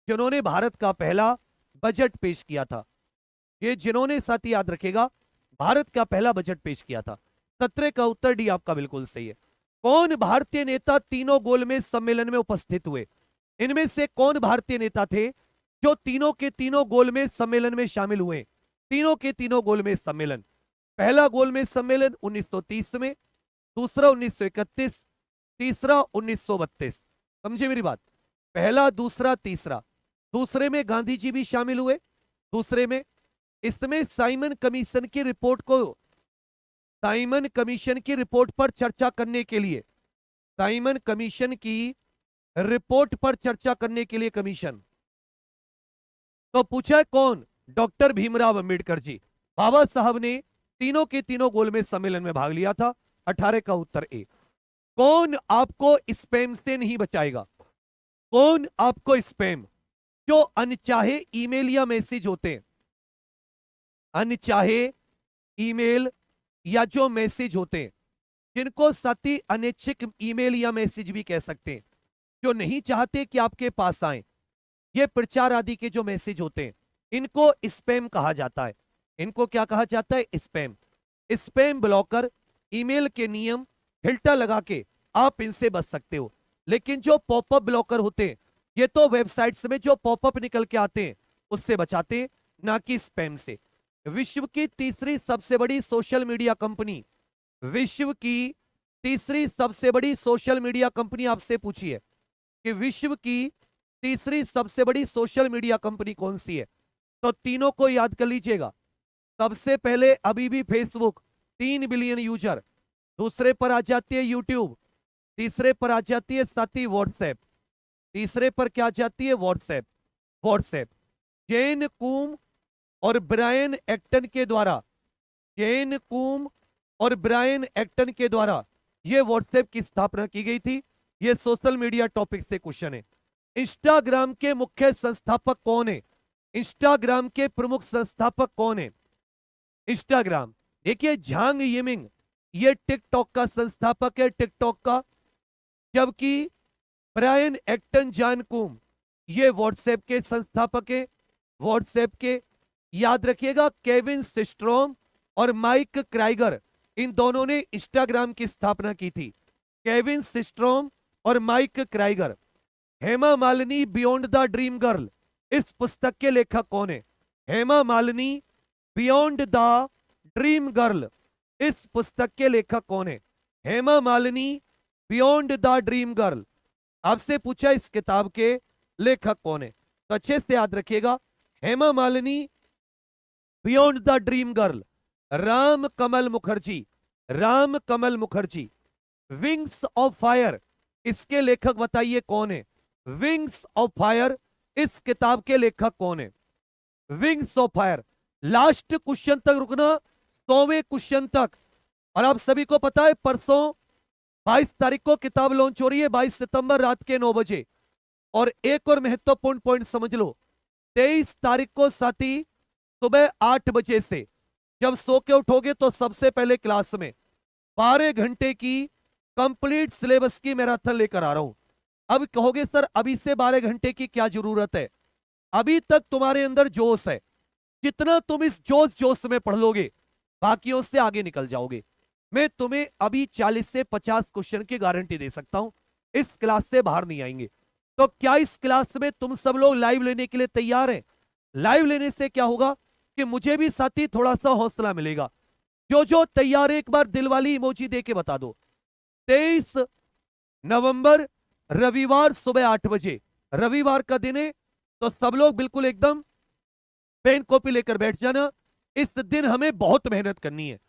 जिन्होंने भारत का पहला बजट पेश किया था। ये जिन्होंने, साथी याद रखेगा, भारत का पहला बजट पेश किया था। 17 का उत्तर डी आपका बिल्कुल सही है। कौन भारतीय नेता तीनों गोलमेज सम्मेलन में उपस्थित हुए? इनमें से कौन भारतीय नेता थे जो तीनों के तीनों गोलमेज सम्मेलन में शामिल हुए? तीनों के तीनों गोलमेज सम्मेलन। पहला गोलमेज सम्मेलन 1930 में, दूसरा 1931, तीसरा 1932। समझे मेरी बात? पहला, दूसरा, तीसरा। दूसरे में गांधी जी भी शामिल हुए। दूसरे में इसमें साइमन कमीशन की रिपोर्ट को, साइमन कमीशन की रिपोर्ट पर चर्चा करने के लिए, साइमन कमीशन की रिपोर्ट पर चर्चा करने के लिए कमीशन, तो पूछा कौन? डॉक्टर भीमराव अंबेडकर जी। बाबा साहब ने तीनों के तीनों गोलमेज सम्मेलन में भाग लिया था। 18 का उत्तर ए। कौन आपको स्पैम से नहीं बचाएगा? कौन आपको स्पैम, जो अनचाहे ईमेल या मैसेज होते हैं, अनचाहे ईमेल या जो मैसेज होते हैं, जिनको साथी अनैच्छिक ईमेल या मैसेज भी कह सकते हैं, जो नहीं चाहते कि आपके पास आए, ये प्रचार आदि के जो मैसेज होते हैं, इनको स्पैम कहा जाता है। इनको क्या कहा जाता है? स्पैम। स्पैम ब्लॉकर, ईमेल के नियम, फिल्टर लगा के आप इनसे बच सकते हो। लेकिन जो पॉपअप ब्लॉकर होते हैं, ये तो वेबसाइट्स में जो पॉपअप निकल के आते हैं उससे बचाते हैं, ना कि स्पैम से। विश्व की तीसरी सबसे बड़ी सोशल मीडिया कंपनी, विश्व की तीसरी सबसे बड़ी सोशल मीडिया कंपनी, आपसे पूछी है कि विश्व की तीसरी सबसे बड़ी सोशल मीडिया कंपनी कौन सी है, तो तीनों को याद कर लीजिएगा। सबसे पहले अभी भी फेसबुक 3 बिलियन यूजर, दूसरे पर आ जाती है यूट्यूब, तीसरे पर आ जाती है साथी व्हाट्सएप, तीसरे पर क्या आ जाती है? व्हाट्सएप। व्हाट्सएप जेन कूम और ब्रायन एक्टन के द्वारा, जेन कूम और ब्रायन एक्टन के द्वारा ये व्हाट्सएप की स्थापना की गई थी ये सोशल मीडिया टॉपिक से क्वेश्चन है। इंस्टाग्राम के मुख्य संस्थापक कौन है? इंस्टाग्राम के प्रमुख संस्थापक कौन है? इंस्टाग्राम, देखिए झांग यिमिंग ये टिकटॉक का संस्थापक है, टिकटॉक का। जबकि ब्रायन एक्टन जानकुम ये व्हाट्सएप के संस्थापक है, व्हाट्सएप के। याद रखिएगा केविन सिस्ट्रोम और माइक क्राइगर, इन दोनों ने इंस्टाग्राम की स्थापना की थी। केविन सिस्ट्रोम और Mike Krieger. Hema Malini beyond the dream girl, इस पुस्तक के लेखक कौन है? Hema Malini beyond the dream girl, इस पुस्तक के लेखक कौन है? Hema Malini beyond the dream girl, आपसे पूछा इस किताब के लेखक कौन है, तो अच्छे से याद रखिएगा Hema Malini beyond the dream girl. Ram Kamal Mukherjee, Ram Kamal Mukherjee. Wings of fire, इसके लेखक बताइए कौन है? विंग्स ऑफ फायर, इस किताब के लेखक कौन है? Wings of fire. Last question तक रुकना, 100वें क्वेश्चन तक। और आप सभी को पता है परसों 22 तारीख को किताब लॉन्च हो रही है, 22 सितंबर रात के 9 बजे। और एक और महत्वपूर्ण पॉइंट समझ लो, 23 तारीख को साथी सुबह 8 बजे से जब सो के उठोगे तो सबसे पहले क्लास में 12 घंटे की कंप्लीट सिलेबस की मैराथन लेकर आ रहा हूं। अब कहोगे सर अभी से 12 घंटे की क्या जरूरत है? अभी तक तुम्हारे अंदर जोश है, जितना तुम इस जोश में पढ़ लोगे बाकियों से आगे निकल जाओगे। मैं तुम्हें अभी 40 से 50 क्वेश्चन की गारंटी दे सकता हूं, इस क्लास से बाहर नहीं आएंगे। तो क्या इस क्लास में तुम सब लोग लाइव लेने के लिए तैयार हैं? लाइव लेने से क्या होगा कि मुझे भी साथी थोड़ा सा हौसला मिलेगा। जो तैयार है एक बार दिल वाली इमोजी दे के बता दो। 23 नवंबर रविवार सुबह 8 बजे, रविवार का दिन है, तो सब लोग बिल्कुल एकदम पेन कॉपी लेकर बैठ जाना। इस दिन हमें बहुत मेहनत करनी है,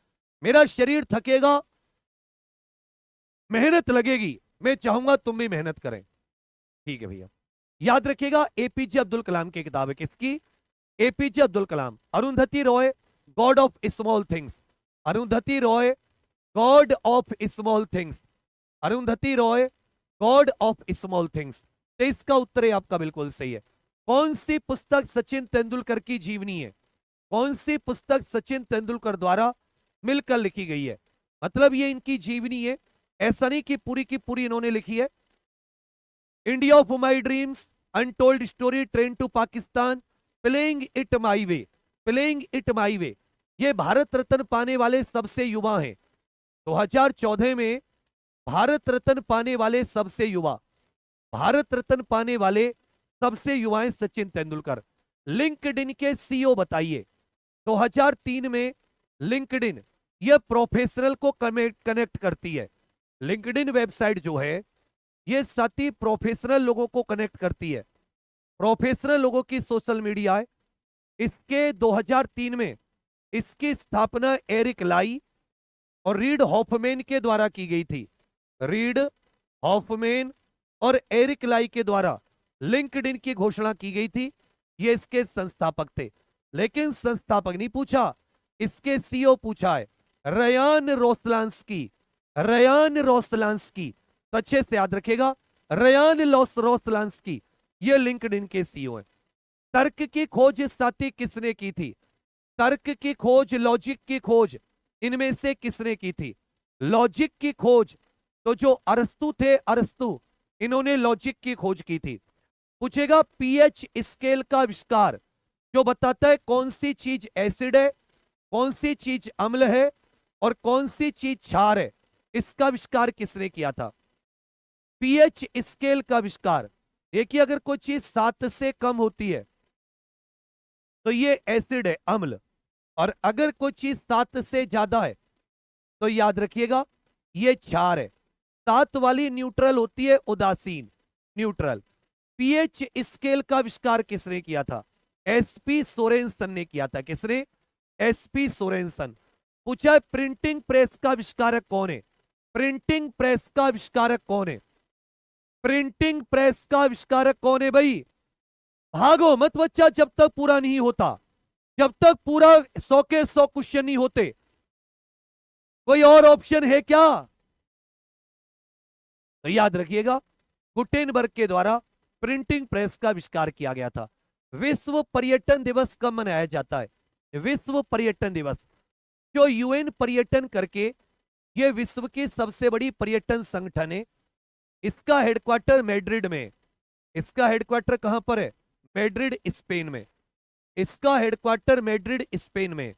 मेरा शरीर थकेगा, मेहनत लगेगी, मैं चाहूंगा तुम भी मेहनत करें। ठीक है भैया, याद रखिएगा एपीजे अब्दुल कलाम की किताब है, किसकी? APJ Abdul Kalam. Arundhati Roy God of small things, Arundhati Roy God of small things, Arundhati Roy God of small things. तो इसका उत्तर है आपका बिल्कुल सही है। कौन सी पुस्तक सचिन तेंदुलकर की जीवनी है? कौन सी पुस्तक सचिन तेंदुलकर द्वारा मिलकर लिखी गई है? मतलब ये इनकी जीवनी है, ऐसा नहीं कि पूरी की पूरी इन्होंने लिखी है। India of my dreams, untold story, train to Pakistan, playing it my way, playing it my way. ये भारत रत्न पाने वाले सबसे युवा हैं 2014 में। भारत रत्न पाने वाले सबसे युवा, भारत रत्न पाने वाले सबसे युवा हैं सचिन तेंदुलकर। लिंक्डइन के सीईओ बताइए। 2003 में लिंक्डइन यह प्रोफेशनल को कनेक्ट करती है। लिंक्डइन वेबसाइट जो है ये साथी प्रोफेशनल लोगों को कनेक्ट करती है, प्रोफेशनल लोगों की सोशल मीडिया है। इसके 2003 में इसकी स्थापना एरिक लाई और रीड हॉफमैन के द्वारा की गई थी। रीड हॉफमैन और एरिक लाई के द्वारा लिंक्डइन की घोषणा की गई थी। ये इसके संस्थापक थे, लेकिन संस्थापक नहीं पूछा, इसके सीईओ पूछा है, रयान रोसलांस्की, रयान रोसलांस्की। तो अच्छे से याद रखेगा रयान रोसलांस्की, ये लिंक्डइन के सीईओ है। तर्क की खोज साथी किसने की थी? तर्क की खोज, लॉजिक की खोज, इनमें से किसने की थी? लॉजिक की खोज तो जो अरस्तु थे, अरस्तु, इन्होंने लॉजिक की खोज की थी। पूछेगा पीएच स्केल का आविष्कार जो बताता है कौन सी चीज एसिड है, कौन सी चीज अम्ल है और कौन सी चीज क्षार है, इसका आविष्कार किसने किया था? पीएच स्केल का आविष्कार। देखिए अगर कोई चीज 7 से कम होती है तो ये एसिड है, अम्ल, और अगर कोई चीज 7 से ज्यादा है तो याद रखिएगा ये क्षार है। 7 वाली न्यूट्रल होती है, उदासीन, न्यूट्रल। पीएच स्केल का आविष्कार किसने किया था? एसपी सोरेनसन ने किया था। किसने? SP Sorensen. पूछा है प्रिंटिंग प्रेस का आविष्कारक कौन है? प्रिंटिंग प्रेस का आविष्कारक कौन है? प्रिंटिंग प्रेस का आविष्कारक कौन है भाई? भागो मत बच्चा जब तक पूरा नहीं होता, जब तक पूरा 100 के 100 क्वेश्चन नहीं होते। कोई और ऑप्शन है क्या? तो याद रखिएगा, गुटेनबर्ग के द्वारा प्रिंटिंग प्रेस का आविष्कार किया गया था। विश्व पर्यटन दिवस कब मनाया जाता है? विश्व पर्यटन दिवस, जो यूएन पर्यटन करके ये विश्व की सबसे बड़ी पर्यटन संगठन है। इसका हेडक्वार्टर मैड्रिड में। इसका हेडक्वार्टर कहां पर है? मैड्रिड स्पेन में। इसका हेडक्वार्टर मैड्रिड स्पेन में।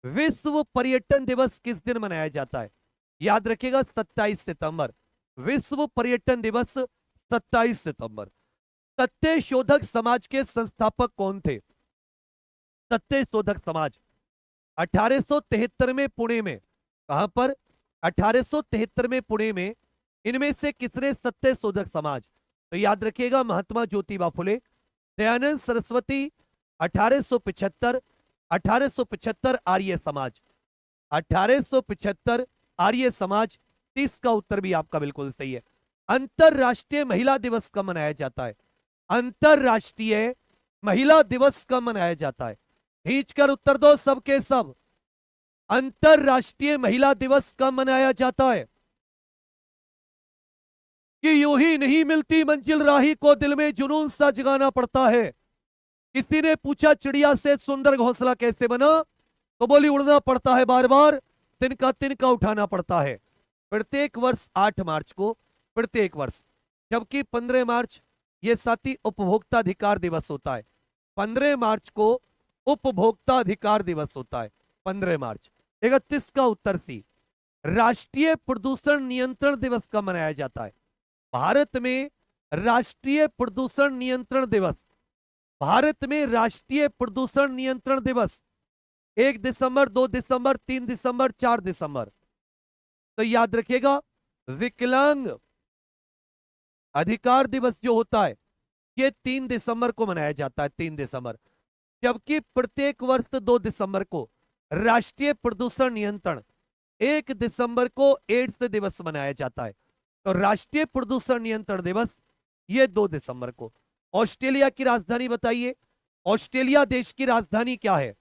विश्व पर्यटन दिवस किस दिन मनाया जाता है? याद रखिएगा 27 सितंबर। विश्व पर्यटन दिवस 27 सितंबर। सत्य शोधक समाज के संस्थापक कौन थे? सत्य शोधक समाज 1873 में पुणे में। कहां पर? 1873 में पुणे में। इनमें से किसने सत्य शोधक समाज? तो याद रखिएगा महात्मा ज्योतिबा फुले। दयानंद सरस्वती 1875। 1875 आर्य समाज। 1875 आर्य समाज। 30 का उत्तर भी आपका बिल्कुल सही है। अंतरराष्ट्रीय महिला दिवस कब मनाया जाता है? अंतरराष्ट्रीय महिला दिवस कब मनाया जाता है? खींचकर उत्तर दो सबके सब। अंतरराष्ट्रीय महिला दिवस कब मनाया जाता है? कि यूं ही नहीं मिलती मंजिल, राही को दिल में जुनून सा जगाना पड़ता है। किसी ने पूछा चिड़िया से सुंदर घोंसला कैसे बना? तो बोली उड़ना पड़ता है बार बार, तिनका तिनका उठाना पड़ता है। प्रत्येक वर्ष 8 मार्च को, प्रत्येक वर्ष, जबकि 15 मार्च ये साथी उपभोक्ता अधिकार दिवस होता है। 15 मार्च को उपभोक्ता अधिकार दिवस होता है। 15 मार्च। 31 का उत्तर सी। राष्ट्रीय प्रदूषण नियंत्रण दिवस कब मनाया जाता है? भारत में राष्ट्रीय प्रदूषण नियंत्रण दिवस, भारत में राष्ट्रीय प्रदूषण नियंत्रण दिवस 1 दिसंबर, 2 दिसंबर, 3 दिसंबर, 4 दिसंबर। तो याद रखिएगा विकलांग अधिकार दिवस जो होता है ये 3 दिसंबर को मनाया जाता है। 3 दिसंबर। जबकि प्रत्येक वर्ष 2 दिसंबर को राष्ट्रीय प्रदूषण नियंत्रण, 1 दिसंबर को एड्स दिवस मनाया जाता है। तो राष्ट्रीय प्रदूषण नियंत्रण दिवस ये 2 दिसंबर को। ऑस्ट्रेलिया की राजधानी बताइए। ऑस्ट्रेलिया देश की राजधानी क्या है?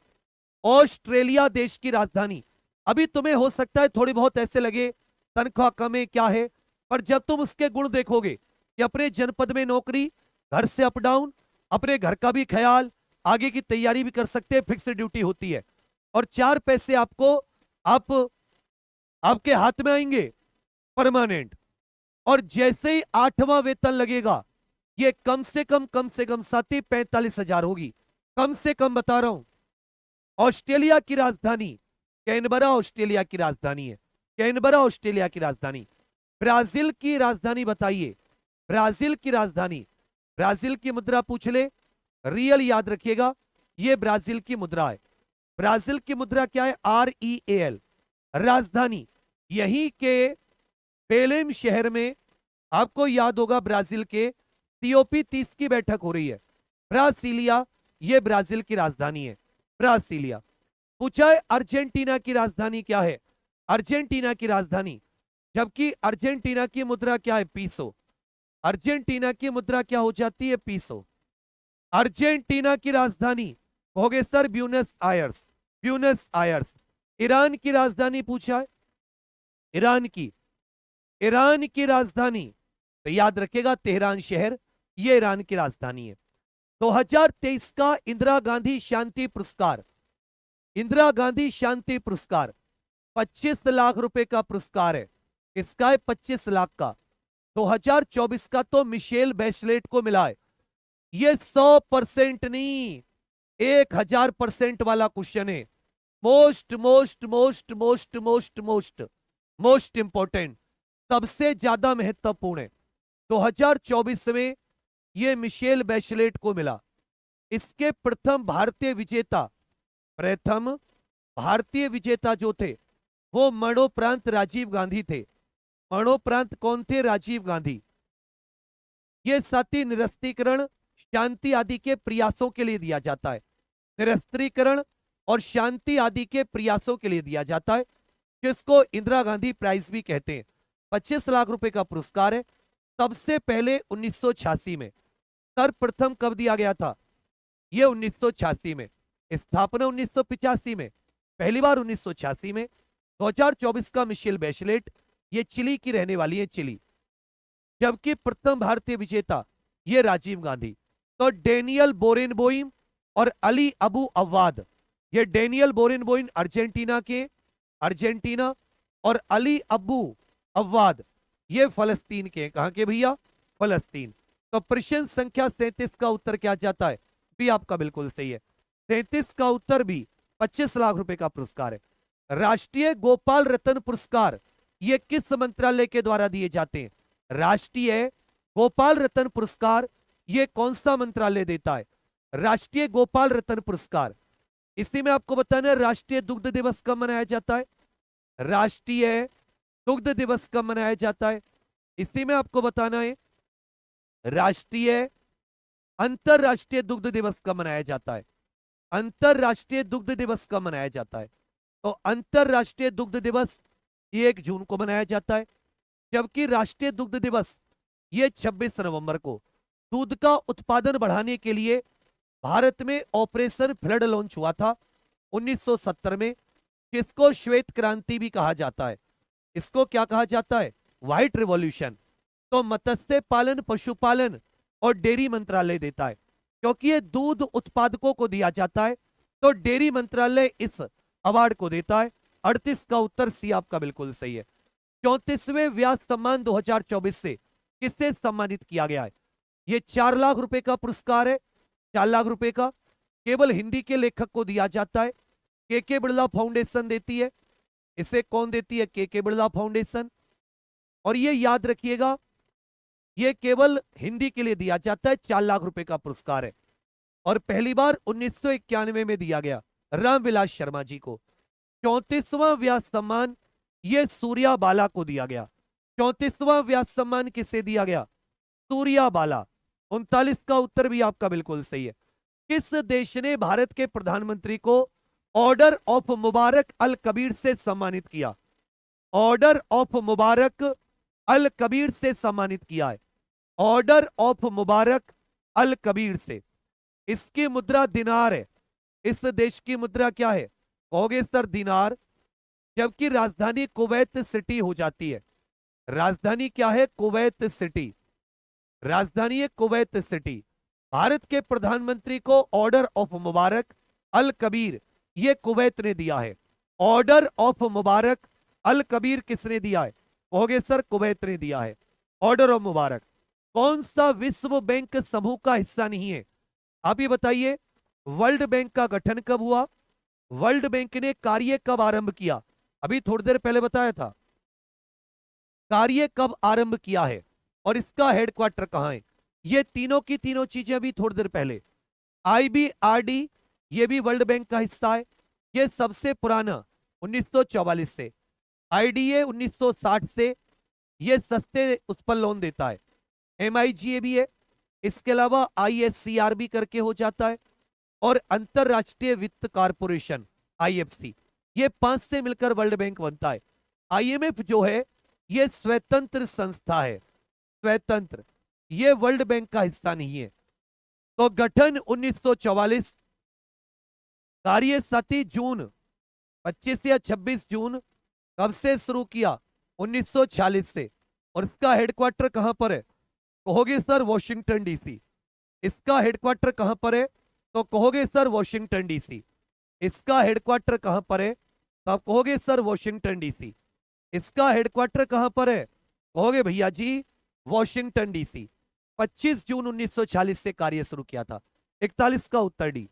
ऑस्ट्रेलिया देश की राजधानी। अभी तुम्हें हो सकता है थोड़ी बहुत ऐसे लगे तनख्वाह कम है क्या है, पर जब तुम उसके गुण देखोगे कि अपने जनपद में नौकरी, घर से अप डाउन, अपने घर का भी ख्याल, आगे की तैयारी भी कर सकते हैं, फिक्स ड्यूटी होती है और 4 पैसे आपको आपके हाथ में आएंगे परमानेंट। और जैसे ही 8वां वेतन लगेगा ये कम से कम साथी 45,000 होगी। कम से कम बता रहा हूं। ऑस्ट्रेलिया की राजधानी कैनबरा ऑस्ट्रेलिया की राजधानी है। कैनबरा ऑस्ट्रेलिया की राजधानी। ब्राजील की राजधानी बताइए। ब्राजील की राजधानी। ब्राजील की मुद्रा पूछ ले, रियल याद रखिएगा ये ब्राजील की मुद्रा है। ब्राजील की मुद्रा क्या है? REAL। राजधानी यहीं के बेलेम शहर में, आपको याद होगा ब्राजील के COP30 की बैठक हो रही है। ब्रासीलिया ये ब्राजील की राजधानी है। ब्रासीलिया। पूछा है अर्जेंटीना की राजधानी क्या है? अर्जेंटीना की राजधानी, जबकि अर्जेंटीना की मुद्रा क्या है? पीसो। अर्जेंटीना की मुद्रा क्या हो जाती है? पीसो। अर्जेंटीना की राजधानी कहोगे sir Buenos Aires. Buenos Aires. Iran की राजधानी पूछा है। ईरान की, ईरान की राजधानी तो याद रखेगा तेहरान शहर, ये ईरान की राजधानी है। 2023 का इंदिरा गांधी शांति पुरस्कार, इंदिरा गांधी शांति पुरस्कार 25 लाख रुपए का पुरस्कार है। इसका है 25 लाख का। 2024 का तो मिशेल बैचलेट को मिला है। ये 100% नहीं, 1000% वाला क्वेश्चन है। Most most most most most most most important, सबसे ज्यादा महत्वपूर्ण है। 2024 में ये मिशेल बैचलेट को मिला। इसके प्रथम भारतीय विजेता जो थे वो मरणोपरांत राजीव गांधी थे। मरणोपरांत कौन थे? राजीव गांधी। ये साथी निरस्त्रीकरण, शांति आदि के प्रयासों के लिए दिया जाता है। निरस्त्रीकरण और शांति आदि के प्रयासों के लिए दिया जाता है, जिसको इंदिरा गांधी प्राइज भी कहते हैं। 25 लाख रुपए का पुरस्कार है। सबसे पहले 1986 में। सर्वप्रथम कब दिया गया था? ये 1986 में। स्थापना 1985 में, पहली बार 1986 में। 2024 का मिशेल बैचलेट, ये चिली की रहने वाली है। चिली। जबकि प्रथम भारतीय विजेता ये राजीव गांधी। तो डेनियल बोरेनबोइम और अली अबू अव्वाद, ये डेनियल बोरेनबोइम अर्जेंटीना और अली अबू अव्वाद ये फलस्तीन के। कहां के भैया? फलस्तीन। तो प्रश्न संख्या 37 का उत्तर क्या जाता है? भी आपका बिल्कुल सही है। 37 का उत्तर भी 25 लाख रुपए का पुरस्कार है। राष्ट्रीय गोपाल रत्न पुरस्कार ये किस मंत्रालय के द्वारा दिए जाते हैं? राष्ट्रीय गोपाल रत्न पुरस्कार ये कौन सा मंत्रालय देता है? राष्ट्रीय गोपाल रत्न पुरस्कार। इसी में आपको बताना है राष्ट्रीय दुग्ध दिवस कब मनाया जाता है। राष्ट्रीय दुग्ध दिवस कब मनाया जाता है? इसी में आपको बताना है राष्ट्रीय अंतरराष्ट्रीय दुग्ध दिवस कब मनाया जाता है। अंतरराष्ट्रीय दुग्ध दिवस कब मनाया जाता है? तो अंतरराष्ट्रीय दुग्ध दिवस 1 जून को मनाया जाता है, जबकि राष्ट्रीय दुग्ध दिवस ये 26 नवंबर को। दूध का उत्पादन बढ़ाने के लिए भारत में ऑपरेशन फ्लड लॉन्च हुआ था 1970 में, जिसको श्वेत क्रांति भी कहा जाता है। इसको क्या कहा जाता है? White revolution. तो मत्स्य पालन, पशुपालन और डेयरी मंत्रालय देता है, क्योंकि ये दूध उत्पादकों को दिया जाता है, तो डेयरी मंत्रालय इस अवार्ड को देता है। 38 का उत्तर सी आपका बिल्कुल सही है। 34वें व्यास सम्मान 2024 से किससे सम्मानित किया गया है? ये 4 लाख रुपए का पुरस्कार है। 4 लाख रुपए का केवल हिंदी के लेखक को दिया जाता है। के बिड़ला फाउंडेशन देती है। इसे कौन देती है? के बिड़ला फाउंडेशन। और ये याद रखिएगा, ये केवल हिंदी के लिए दिया जाता है। 4 लाख रुपए का पुरस्कार है और पहली बार 1991 में दिया गया रामविलास शर्मा जी को। 34वां व्यास सम्मान ये सूर्या बाला को दिया गया। 34वां व्यास सम्मान किसे दिया गया? सूर्या बाला। 39 का उत्तर भी आपका बिल्कुल सही है। किस देश ने भारत के प्रधानमंत्री को ऑर्डर ऑफ मुबारक अल कबीर से सम्मानित किया? ऑर्डर ऑफ मुबारक अल कबीर से सम्मानित किया है। ऑर्डर ऑफ मुबारक अल कबीर से। इसकी मुद्रा दिनार है। इस देश की मुद्रा क्या है? कहोगे सर दिनार, जबकि राजधानी कुवैत सिटी हो जाती है। राजधानी क्या है? Kuwait city. राजधानी है कुवैत सिटी। भारत के प्रधानमंत्री को ऑर्डर ऑफ मुबारक अल कबीर ये कुवैत ने दिया है। ऑर्डर ऑफ मुबारक अल कबीर किसने दिया है? कहोगे सर कुवैत ने दिया है ऑर्डर ऑफ मुबारक। कौन सा विश्व बैंक समूह का हिस्सा नहीं है? आप ये बताइए। वर्ल्ड बैंक का गठन कब हुआ? वर्ल्ड बैंक ने कार्य कब आरंभ किया? अभी थोड़ी देर पहले बताया था। कार्य कब आरंभ किया है और इसका हेडक्वार्टर कहां है? ये तीनों की तीनों चीजें अभी थोड़ी देर पहले। IBRD ये भी वर्ल्ड बैंक का हिस्सा है। ये सबसे पुराना 1944 से। IDA 1960 से। ये सस्ते उस पर लोन देता है। MIGA भी है। इसके अलावा ISCR भी करके हो जाता है। और अंतरराष्ट्रीय वित्त कारपोरेशन IFC, ये 5 से मिलकर वर्ल्ड बैंक बनता है। IMF जो है ये स्वतंत्र संस्था है। स्वतंत्र, ये वर्ल्ड बैंक का हिस्सा नहीं है। तो गठन 1944, कार्य 7 जून 25 या 26 जून कब से शुरू किया? 1946 से। और इसका हेडक्वार्टर कहां पर है? कहोगे सर वॉशिंगटन DC। इसका हेडक्वार्टर कहां पर है? तो कहोगे सर वॉशिंगटन DC। इसका हेडक्वार्टर कहां पर है? तो आप कहोगे सर वॉशिंगटन DC। इसका हेडक्वार्टर कहां पर है? कहोगे भैया जी वॉशिंगटन DC। 25 जून 1946 से कार्य शुरू किया था। 41 का उत्तर डी।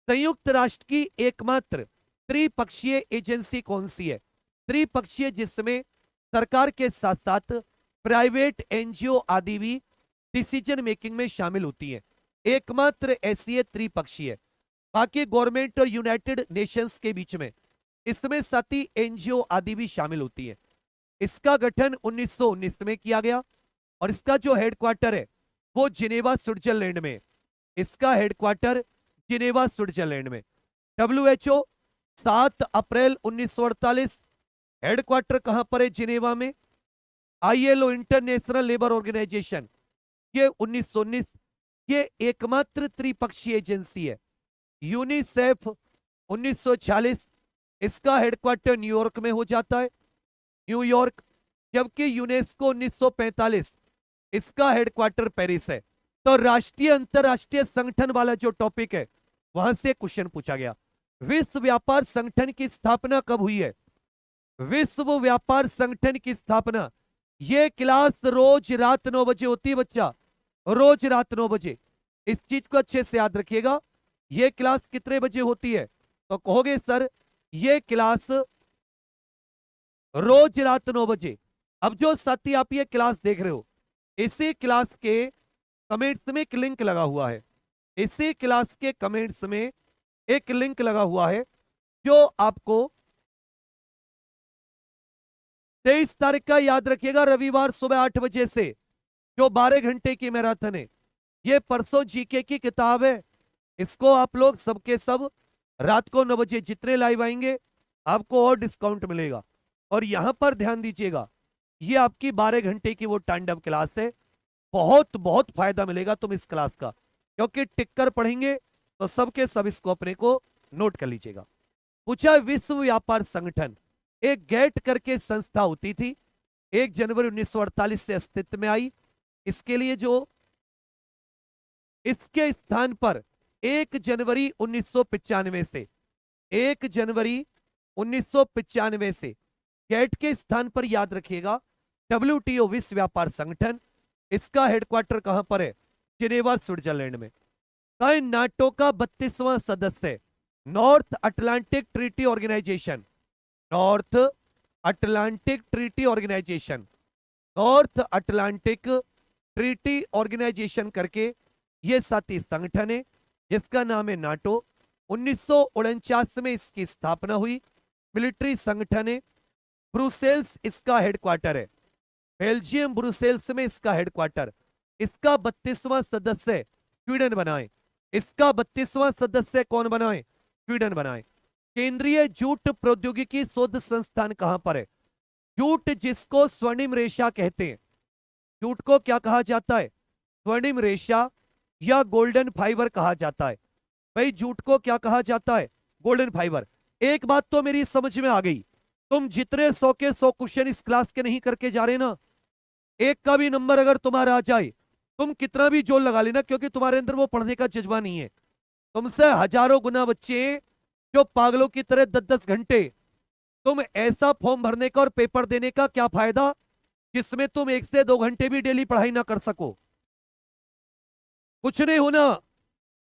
संयुक्त राष्ट्र की एकमात्र त्रिपक्षीय एजेंसी कौन सी है? त्रिपक्षीय जिसमें सरकार के साथ साथ प्राइवेट NGO आदि भी डिसीजन मेकिंग में शामिल होती है। एकमात्र ऐसी त्रिपक्षीय। बाकी गवर्नमेंट और यूनाइटेड नेशंस के बीच में इसमें साथी NGO आदि भी शामिल होती है। इसका गठन 1919 में किया गया और इसका जो हेडक्वार्टर है वो जिनेवा स्विट्जरलैंड में। इसका हेडक्वार्टर जिनेवा स्विट्जरलैंड में। WHO 7 अप्रैल 1948, हेडक्वार्टर कहां पर है? जिनेवा में। ILO इंटरनेशनल लेबर ऑर्गेनाइजेशन ये 1919, ये एकमात्र त्रिपक्षीय एजेंसी है। यूनिसेफ 1940, इसका हेडक्वार्टर न्यूयॉर्क में हो जाता है। न्यूयॉर्क। जबकि यूनेस्को 1945, इसका हेडक्वार्टर पेरिस है। तो राष्ट्रीय अंतरराष्ट्रीय संगठन वाला जो टॉपिक है वहां से क्वेश्चन पूछा गया। विश्व व्यापार संगठन की स्थापना कब हुई है? विश्व व्यापार संगठन की स्थापना, ये क्लास रोज रात 9 बजे होती है बच्चा, रोज रात 9 बजे। इस चीज को अच्छे से याद रखिएगा। ये क्लास कितने बजे होती है? तो कहोगे सर ये क्लास रोज रात 9 बजे। अब जो साथी आप ये क्लास देख रहे हो, इसी क्लास के कमेंट्स में एक लिंक लगा हुआ है, इसी क्लास के कमेंट्स में एक लिंक लगा हुआ है जो आपको 23 तारीख का याद रखिएगा, रविवार सुबह 8 बजे से जो 12 घंटे की मैराथन है, ये परसों जीके की किताब है। इसको आप लोग सबके सब रात को 9 बजे जितने लाइव आएंगे आपको और डिस्काउंट मिलेगा। और यहां पर ध्यान दीजिएगा, ये आपकी 12 घंटे की वो तांडव क्लास है। बहुत बहुत फायदा मिलेगा तुम इस क्लास का, क्योंकि टिककर पढ़ेंगे तो सबके सब इसको अपने को नोट कर लीजिएगा। पूछा विश्व व्यापार संगठन, एक गेट करके संस्था होती थी, 1 जनवरी 1948 से अस्तित्व में आई। इसके लिए जो इसके स्थान पर 1 जनवरी 1995 से 1 जनवरी 1995 से गेट के स्थान पर याद रखिएगा WTO विश्व व्यापार संगठन। इसका हेडक्वार्टर कहां पर है? जिनेवा स्विट्जरलैंड में। नाटो का 32वां सदस्य है North Atlantic Treaty Organization, North Atlantic Treaty Organization, North Atlantic Treaty Organization करके ये साथी संगठन है जिसका नाम है नाटो। 1949 में इसकी स्थापना हुई। मिलिट्री संगठन है। ब्रुसेल्स इसका हेडक्वार्टर है, बेल्जियम ब्रुसेल्स में इसका हेडक्वार्टर। इसका 32वां सदस्य स्वीडन बनाए, इसका 32वां सदस्य कौन बनाए? स्वीडन बनाए। केंद्रीय जूट प्रौद्योगिकी शोध संस्थान कहां पर है? जूट जिसको स्वर्णिम रेशा कहते हैं, जूट को क्या कहा जाता है? स्वर्णिम रेशा या गोल्डन फाइबर कहा जाता है। भाई जूट को क्या कहा जाता है? Golden fibre. एक बात तो मेरी समझ में आ गई, तुम जितने 100 के 100 क्वेश्चन इस क्लास के नहीं करके जा रहे ना, एक का भी नंबर अगर तुम्हारा आ जाए, तुम कितना भी जोर लगा लेना, क्योंकि तुम्हारे अंदर वो पढ़ने का जज्बा नहीं है। तुमसे हजारों गुना बच्चे जो पागलों की तरह 10-10 घंटे, तुम ऐसा फॉर्म भरने का और पेपर देने का क्या फायदा जिसमें तुम 1 से 2 घंटे भी डेली पढ़ाई ना कर सको? कुछ नहीं होना।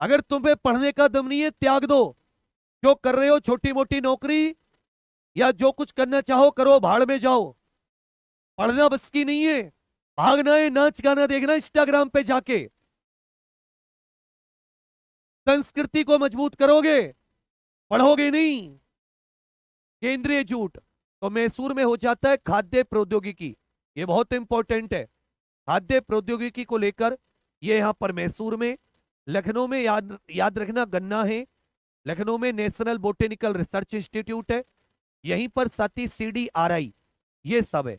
अगर तुम्हें पढ़ने का दम नहीं है त्याग दो। जो कर रहे हो छोटी मोटी नौकरी या जो कुछ करना चाहो करो, भाड़ में जाओ। पढ़ना बस की नहीं है, भागना है, नाच गाना देखना इंस्टाग्राम पे जाके। संस्कृति को मजबूत करोगे, पढ़ोगे नहीं। केंद्रीय जूट तो मैसूर में हो जाता है। खाद्य प्रौद्योगिकी, ये बहुत इंपॉर्टेंट है। खाद्य प्रौद्योगिकी को लेकर ये यहां पर मैसूर में। लखनऊ में याद रखना गन्ना है। लखनऊ में नेशनल बोटेनिकल रिसर्च इंस्टीट्यूट है, यहीं पर साथी CDRI ये सब है।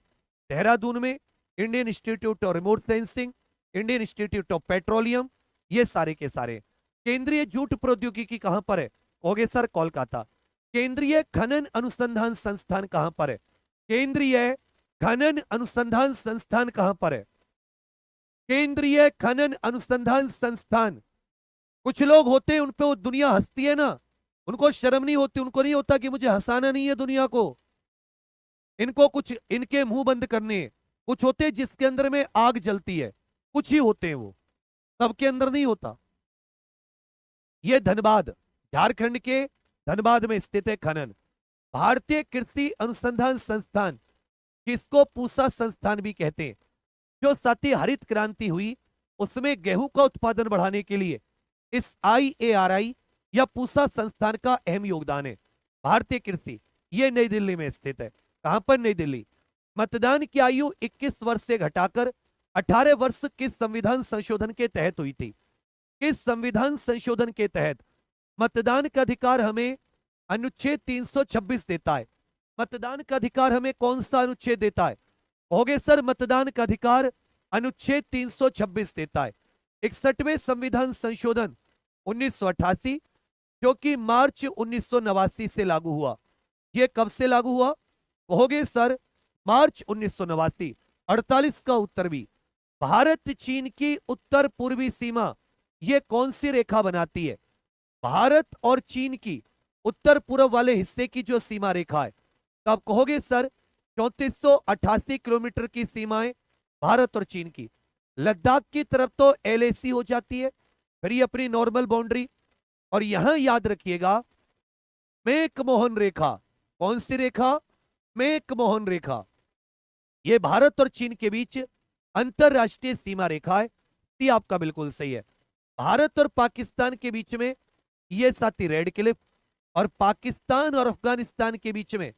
देहरादून में Indian institute of remote sensing, Indian institute of petroleum, ये सारे के सारे। केंद्रीय जूट प्रौद्योगिकी कहां पर है? कहोगे सर कोलकाता। केंद्रीय खनन अनुसंधान संस्थान कहां पर है? केंद्रीय खनन अनुसंधान संस्थान कहां पर है? केंद्रीय खनन अनुसंधान संस्थान। कुछ लोग होते हैं उन पे वो दुनिया हंसती है ना, उनको शर्म नहीं होती, उनको नहीं होता कि मुझे हंसाना नहीं है दुनिया को। इनको कुछ इनके मुंह बंद करने हैं। कुछ होते हैं जिसके अंदर में आग जलती है, कुछ ही होते हैं वो, सबके अंदर नहीं होता। ये धनबाद, झारखंड के धनबाद में स्थित है खनन। भारतीय कृषि अनुसंधान संस्थान, जिसको पूसा संस्थान भी कहते हैं, जो साथी हरित क्रांति हुई उसमें गेहूं का उत्पादन बढ़ाने के लिए इस IARI या पूसा संस्थान का अहम योगदान है। भारतीय कृषि, ये नई दिल्ली में स्थित है। कहां पर? नई दिल्ली। मतदान की आयु 21 वर्ष से घटाकर 18 वर्ष किस संविधान संशोधन के तहत हुई थी? किस संविधान संशोधन के तहत? मतदान का अधिकार हमें अनुच्छेद 326 देता है। मतदान का अधिकार हमें कौन सा अनुच्छेद देता है? कहोगे सर मतदान का अधिकार अनुच्छेद 326 देता है। 61वें संविधान संशोधन 1988, जो कि मार्च 1989 से लागू हुआ। ये कब से लागू हुआ? कहोगे सर मार्च 1989। 48 का उत्तर भी। भारत चीन की उत्तर पूर्वी सीमा ये कौन सी रेखा बनाती है? भारत और चीन की उत्तर पूर्व वाले हिस्से की जो सीमा रेखा है, तो आप कहोगे सर 3488 किलोमीटर की सीमाएं भारत और चीन की। लद्दाख की तरफ तो एलएसी हो जाती है, फिर ये अपनी नॉर्मल बाउंड्री। और यहां याद रखिएगा मैकमोहन रेखा, कौन सी रेखा? मैकमोहन रेखा, ये भारत और चीन के बीच अंतरराष्ट्रीय सीमा रेखा है। ये आपका बिल्कुल सही है। भारत और पाकिस्तान के बीच में ये साथी रेड क्लिफ, और पाकिस्तान और अफगानिस्तान के बीच में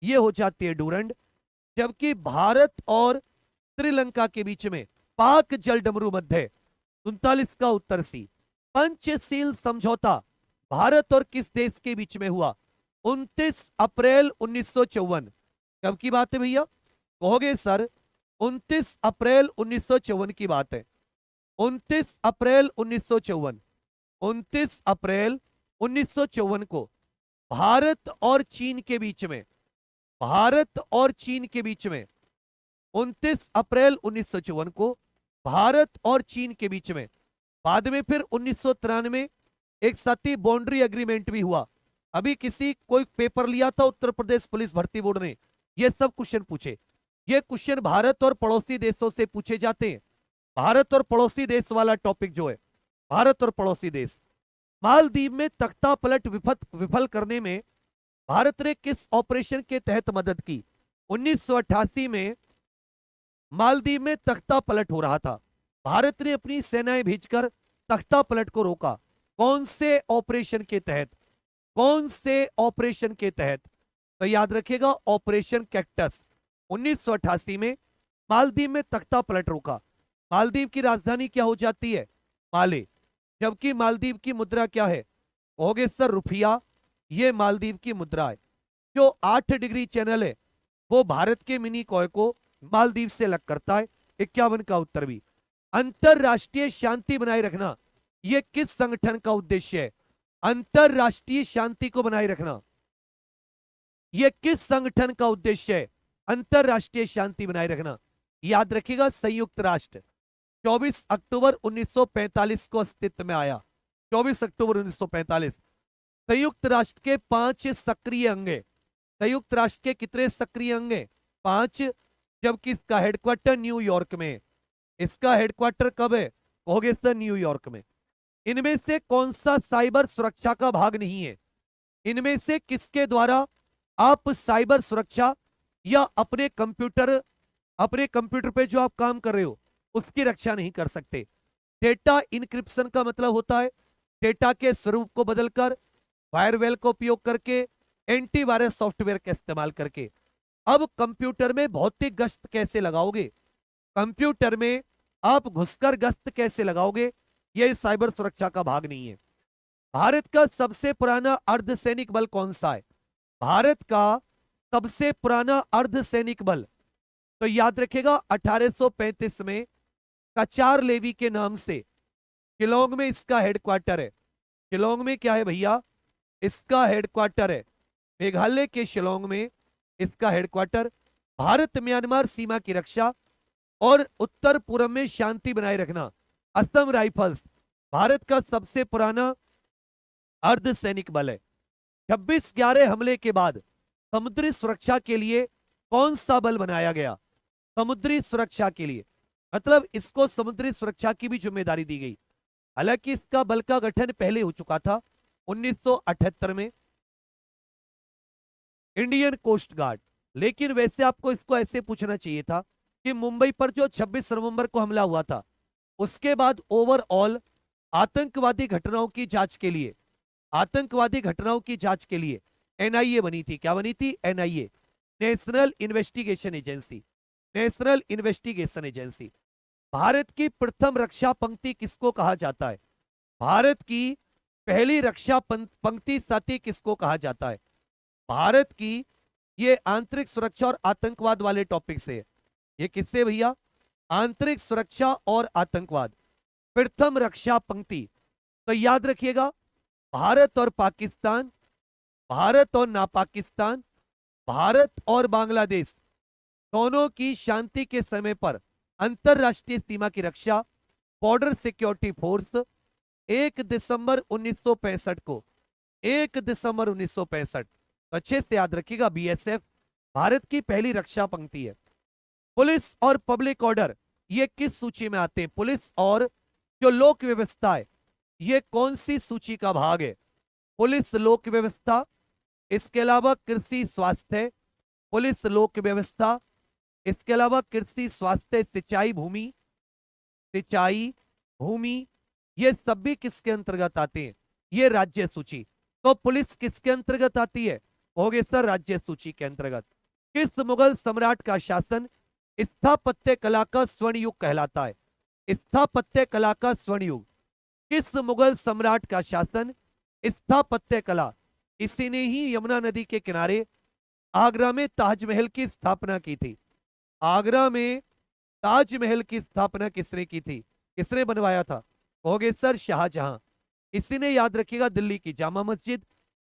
ये हो जाती है डूरंड, जबकि भारत और श्रीलंका के बीच में पाक जल डमरू मध्य 39 का उत्तर सी। पंचशील समझौता भारत और किस देश के बीच में हुआ? 29 अप्रैल 1954। कब की बात है भैया? कहोगे सर 29 अप्रैल 1954 की बात है। 29 अप्रैल 1954, 29 अप्रैल 1954 को भारत और चीन के बीच में, भारत और चीन के बीच में 29 अप्रैल 1954 को भारत और चीन के बीच में, बाद में फिर 1993 एक साथी बाउंड्री एग्रीमेंट भी हुआ। अभी किसी कोई पेपर लिया था उत्तर प्रदेश पुलिस भर्ती बोर्ड ने, ये सब क्वेश्चन पूछे। ये क्वेश्चन भारत और पड़ोसी देशों से पूछे जाते हैं। भारत और पड़ोसी देश वाला टॉपिक जो है, भारत और पड़ोसी देश। मालदीव में तख्ता पलट विफल करने में भारत ने किस ऑपरेशन के तहत मदद की? 1988 में मालदीव में तख्ता पलट हो रहा था, भारत ने अपनी सेनाएं भेजकर तख्ता पलट को रोका। कौन से ऑपरेशन के तहत? कौन से ऑपरेशन के तहत? तो याद रखिएगा ऑपरेशन कैक्टस। 1988 में मालदीव में तख्ता पलट रोका। मालदीव की राजधानी क्या हो जाती है? माले। जबकि मालदीव की मुद्रा क्या है? कहोगे सर रुपया। ये मालदीव की मुद्रा है। जो 8 डिग्री चैनल है वो भारत के मिनी कॉय को मालदीव से अलग करता है। 51 का उत्तर भी। अंतरराष्ट्रीय शांति बनाए रखना यह किस संगठन का उद्देश्य है? अंतरराष्ट्रीय शांति को बनाए रखना यह किस संगठन का उद्देश्य है? अंतरराष्ट्रीय शांति बनाए रखना, याद रखिएगा संयुक्त राष्ट्र। 24 अक्टूबर 1945 को अस्तित्व में आया। 24 अक्टूबर 1945। संयुक्त राष्ट्र के 5 सक्रिय अंग हैं। संयुक्त राष्ट्र के कितने सक्रिय अंग हैं? 5, जबकि इसका हेडक्वार्टर न्यूयॉर्क में है। इसका हेडक्वार्टर कब है? कहोगे सर न्यूयॉर्क में। इनमें से कौन सा साइबर सुरक्षा का भाग नहीं है? इनमें से किसके द्वारा आप साइबर सुरक्षा या अपने कंप्यूटर पे जो आप काम कर रहे हो उसकी रक्षा नहीं कर सकते? डेटा इंक्रिप्शन का मतलब होता है डेटा के स्वरूप को बदलकर, फायरवेल का उपयोग करके, एंटीवायरस सॉफ्टवेयर का इस्तेमाल करके। अब कंप्यूटर में भौतिक गश्त कैसे लगाओगे? कंप्यूटर में आप घुसकर गश्त कैसे लगाओगे? यह साइबर सुरक्षा का भाग नहीं है। भारत का सबसे पुराना अर्धसैनिक बल कौन सा है? भारत का सबसे पुराना अर्धसैनिक बल, तो याद रखेगा 1835 में कचार लेवी के नाम से शिलोंग में इसका हेडक्वार्टर है। शिलोंग में क्या है भैया? इसका हेडक्वार्टर है। मेघालय के शिलोंग में इसका हेडक्वार्टर। भारत म्यांमार सीमा की रक्षा और उत्तर पूर्व में शांति बनाए रखना, असम राइफल्स भारत का सबसे पुराना अर्धसैनिक बल है। 26/11 हमले के बाद समुद्री सुरक्षा के लिए कौन सा बल बनाया गया? समुद्री सुरक्षा के लिए, मतलब इसको समुद्री सुरक्षा की भी जिम्मेदारी दी गई। हालांकि इसका बल का गठन पहले हो चुका था 1978 में, इंडियन कोस्ट गार्ड। लेकिन वैसे आपको इसको ऐसे पूछना चाहिए था कि मुंबई पर जो 26 नवंबर को हमला हुआ था उसके बाद ओवरऑल आतंकवादी घटनाओं की जांच के लिए, आतंकवादी घटनाओं की जांच के लिए एनआईए बनी थी। क्या बनी थी? NIA, national investigation agency. National investigation agency. Bharat की प्रथम रक्षा पंक्ति किसको कहा जाता है? भारत की पहली रक्षा पंक्ति साथी किसको कहा जाता है? भारत की ये आंतरिक सुरक्षा और आतंकवाद वाले टॉपिक से, ये किससे भैया? आंतरिक सुरक्षा और आतंकवाद, प्रथम रक्षा पंक्ति। तो याद रखिएगा भारत और पाकिस्तान, भारत और नापाकिस्तान, भारत और बांग्लादेश दोनों की शांति के समय पर अंतरराष्ट्रीय सीमा की रक्षा, बॉर्डर सिक्योरिटी फोर्स, 1 दिसंबर 1965 को, 1 दिसंबर 1965। तो अच्छे से याद रखिएगा, बीएसएफ भारत की पहली रक्षा पंक्ति है। पुलिस और पब्लिक ऑर्डर ये किस सूची में आते हैं? पुलिस और जो लोक व्यवस्था है ये कौन सी सूची का भाग है? पुलिस, लोक व्यवस्था, इसके अलावा कृषि स्वास्थ्य, पुलिस लोक व्यवस्था, इसके अलावा कृषि स्वास्थ्य, सिंचाई भूमि, सिंचाई भूमि, ये सब भी किसके अंतर्गत आते हैं? ये राज्य सूची। तो पुलिस किसके अंतर्गत आती है? कहोगे सर राज्य सूची के अंतर्गत। किस मुगल सम्राट का शासन स्थापत्य कला का स्वर्ण युग कहलाता है? स्थापत्य कला का स्वर्ण युग। किस मुगल सम्राट का शासन स्थापत्य कला, इसी ने ही यमुना नदी के किनारे आगरा में ताजमहल की स्थापना की थी। आगरा में ताजमहल की स्थापना किसने की थी? किसने बनवाया था? कहोगे सर शाहजहां। इसी ने, याद रखिएगा, दिल्ली की जामा मस्जिद,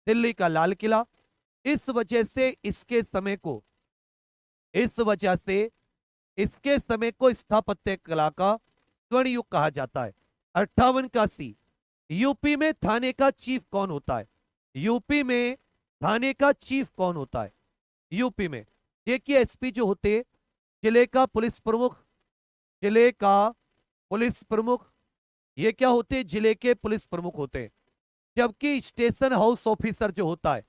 दिल्ली का लाल किला। इस वजह से इसके समय को, इस वजह से इसके समय को स्थापत्य कला का स्वर्ण युग कहा जाता है। 58 का सी, यूपी में थाने का चीफ कौन होता है? यूपी में थाने का चीफ कौन होता है? यूपी में देखिए, एसपी जो होते, जिले का पुलिस प्रमुख, जिले का पुलिस प्रमुख, ये क्या होते हैं? जिले के पुलिस प्रमुख होते हैं। जबकि स्टेशन हाउस ऑफिसर जो होता है,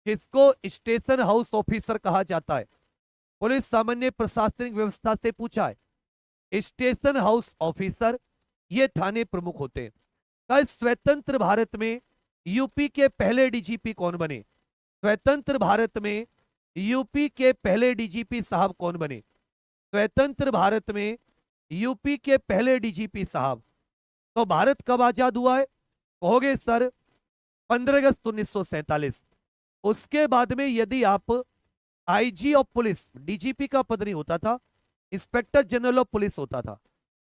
जिसको स्टेशन हाउस ऑफिसर कहा जाता है, पुलिस सामान्य प्रशासनिक व्यवस्था से पूछा है, स्टेशन हाउस ऑफिसर ये थाने प्रमुख होते हैं। कल स्वतंत्र भारत में यूपी के पहले डीजीपी कौन बने? स्वतंत्र भारत में यूपी के पहले डीजीपी साहब कौन बने? स्वतंत्र भारत में यूपी के पहले डीजीपी साहब। तो भारत कब आजाद हुआ है? कहोगे सर 15 अगस्त 1947। उसके बाद में यदि आप आईजी ऑफ पुलिस, डीजीपी का पद नहीं होता था, इंस्पेक्टर जनरल ऑफ पुलिस होता था।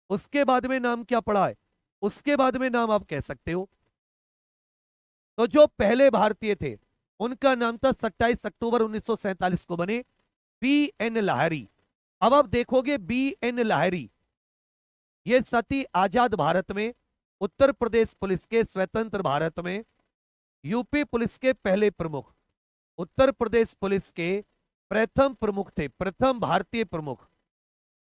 उसके बाद में नाम क्या पड़ा है? उसके बाद में नाम आप कह सकते हो। तो जो पहले भारतीय थे उनका नाम था 27 अक्टूबर 1947 को बने बी एन लाहिरी। अब आप देखोगे बी एन लाहिरी ये सती आजाद भारत में, उत्तर प्रदेश पुलिस के, स्वतंत्र भारत में यूपी पुलिस के पहले प्रमुख, उत्तर प्रदेश पुलिस के प्रथम प्रमुख थे, प्रथम भारतीय प्रमुख,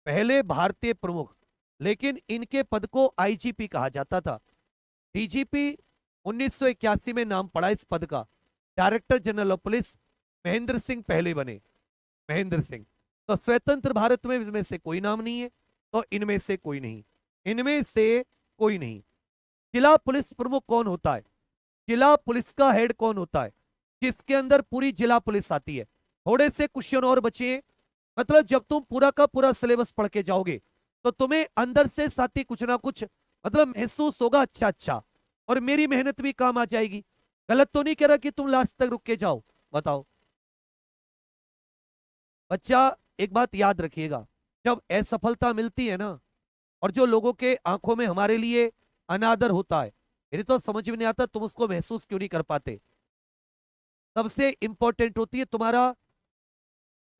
पहले भारतीय प्रमुख। लेकिन इनके पद को आईजीपी कहा जाता था। डीजीपी 1981 में नाम पड़ा इस पद का। Director general of police Mahendra Singh पहले बने, महेंद्र सिंह। तो स्वतंत्र भारत में इसमें से कोई नाम नहीं है, तो इनमें से कोई नहीं, इनमें से कोई नहीं। जिला पुलिस प्रमुख कौन होता है? जिला पुलिस का हेड कौन होता है? जिसके अंदर पूरी जिला पुलिस आती है। थोड़े से क्वेश्चन और बचे, मतलब जब तुम पूरा का पूरा सिलेबस पढ़ के जाओगे तो तुम्हें अंदर से साथी कुछ ना कुछ मतलब महसूस होगा अच्छा अच्छा, और मेरी मेहनत भी काम आ जाएगी। गलत तो नहीं कह रहा कि तुम लास्ट तक रुक के जाओ। बताओ बच्चा, एक बात याद रखिएगा, जब असफलता मिलती है ना, और जो लोगों के आंखों में हमारे लिए अनादर होता है, मेरे तो समझ में नहीं आता तुम उसको महसूस क्यों नहीं कर पाते। सबसे इंपॉर्टेंट होती है तुम्हारा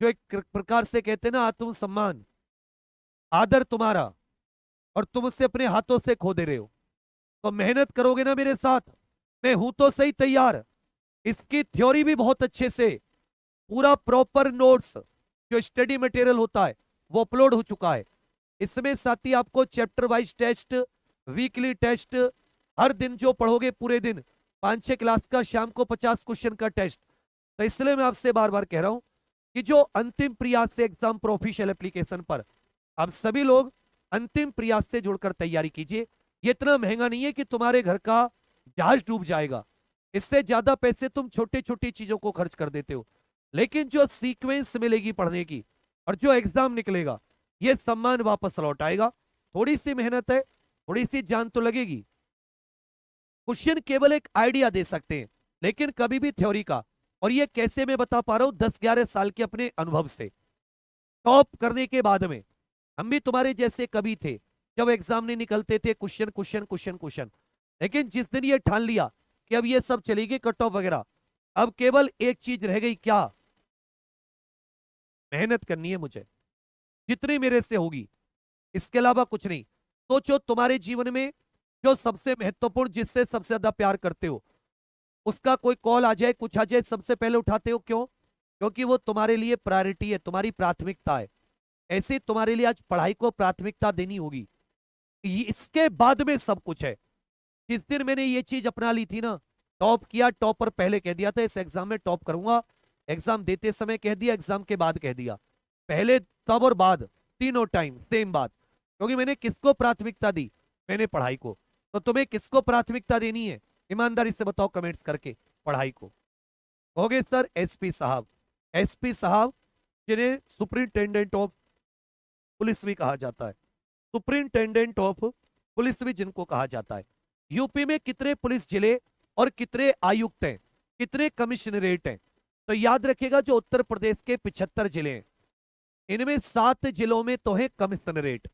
जो एक प्रकार से कहते हैं ना आत्मसम्मान, आदर तुम्हारा, और तुम उससे अपने हाथों से खो दे रहे हो। तो मेहनत करोगे ना मेरे साथ, मैं हूं तो सही तैयार। इसकी थ्योरी भी बहुत अच्छे से, पूरा प्रॉपर नोट्स जो स्टडी मटेरियल होता है वो अपलोड हो चुका है। इसमें साथ ही आपको chapter wise test, weekly test, हर दिन जो पढ़ोगे पूरे दिन 5-6 क्लास का, शाम को 50 क्वेश्चन का टेस्ट। तो इसलिए मैं आपसे बार बार कह रहा हूं कि जो अंतिम प्रयास से एग्जाम प्रो ऑफिशियल एप्लीकेशन पर आप सभी लोग अंतिम प्रयास से जुड़कर तैयारी कीजिए। ये इतना महंगा नहीं है कि तुम्हारे घर का जहाज डूब जाएगा। इससे ज्यादा पैसे तुम छोटी छोटी चीजों को खर्च कर देते हो, लेकिन जो सीक्वेंस मिलेगी पढ़ने की और जो एग्जाम निकलेगा, ये सम्मान वापस लौट आएगा। थोड़ी सी मेहनत है, थोड़ी सी जान तो लगेगी। क्वेश्चन केवल एक आइडिया दे सकते हैं, लेकिन कभी भी थ्योरी का, और ये कैसे मैं बता पा रहा हूं 10-11 साल के अपने अनुभव से। टॉप करने के बाद में हम भी तुम्हारे जैसे कभी थे, जब एग्जाम नहीं निकलते थे, क्वेश्चन क्वेश्चन क्वेश्चन क्वेश्चन। लेकिन जिस दिन ये ठान लिया कि अब ये सब चलेगी कट ऑफ वगैरह, अब केवल एक चीज रह गई, क्या? मेहनत करनी है मुझे, जितनी मेरे से होगी। इसके अलावा कुछ नहीं। सोचो तुम्हारे जीवन में जो सबसे महत्वपूर्ण, जिससे सबसे ज्यादा प्यार करते हो, उसका कोई कॉल आ जाए, कुछ आ जाए, सबसे पहले उठाते हो, क्यों? क्योंकि वो तुम्हारे लिए प्रायोरिटी है, तुम्हारी प्राथमिकता है। ऐसे तुम्हारे लिए आज पढ़ाई को प्राथमिकता देनी होगी। इसके बाद में सब कुछ है। जिस दिन मैंने ये चीज अपना ली थी ना, टॉप किया, टॉपर पहले कह दिया था इस एग्जाम में टॉप करूंगा, एग्जाम देते समय कह दिया, एग्जाम के बाद कह दिया, पहले तब और बाद तीनों टाइम सेम बात। क्योंकि मैंने किसको प्राथमिकता दी? मैंने पढ़ाई को। तो तुम्हें किसको प्राथमिकता देनी है? ईमानदारी से बताओ कमेंट्स करके। पढ़ाई को। हो गए सर एसपी साहब। एसपी साहब जिन्हें सुपरिंटेंडेंट ऑफ पुलिस भी कहा जाता है, सुपरिंटेंडेंट ऑफ पुलिस भी जिनको कहा जाता है। यूपी में कितने पुलिस जिले और कितने आयुक्त हैं, कितने कमिश्नरेट हैं? तो याद रखिएगा, जो उत्तर प्रदेश के 75 जिले हैं, इनमें 7 जिलों में तो है कमिश्नरेट।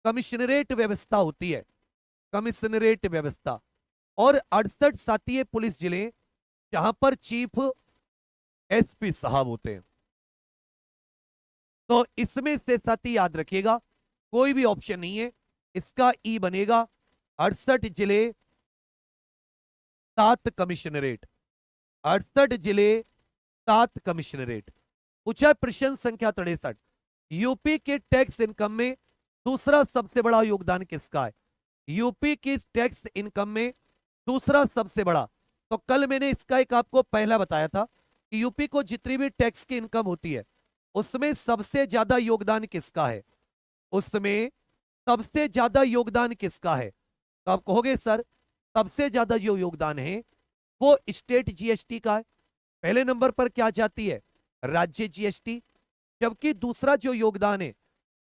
कमिश्नरेट व्यवस्था होती है, कमिश्नरेट व्यवस्था। और 68 सातीय पुलिस जिले जहां पर चीफ एसपी साहब होते हैं। तो इसमें से साथी याद रखिएगा, कोई भी ऑप्शन नहीं है, इसका ई बनेगा। 68 जिले 7 कमिश्नरेट, 68 जिले 7 कमिश्नरेट। पूछा प्रश्न संख्या 63, यूपी के टैक्स इनकम में दूसरा सबसे बड़ा योगदान किसका है? यूपी की टैक्स इनकम में दूसरा सबसे बड़ा। तो कल मैंने इसका एक आपको पहला बताया था कि यूपी को जितनी भी टैक्स की इनकम होती है, उसमें सबसे ज्यादा योगदान किसका है? उसमें सबसे ज्यादा योगदान किसका है? तो आप कहोगे सर सबसे ज्यादा जो योगदान है वो स्टेट जीएसटी का है। पहले नंबर पर क्या जाती है? राज्य जीएसटी। जबकि दूसरा जो योगदान है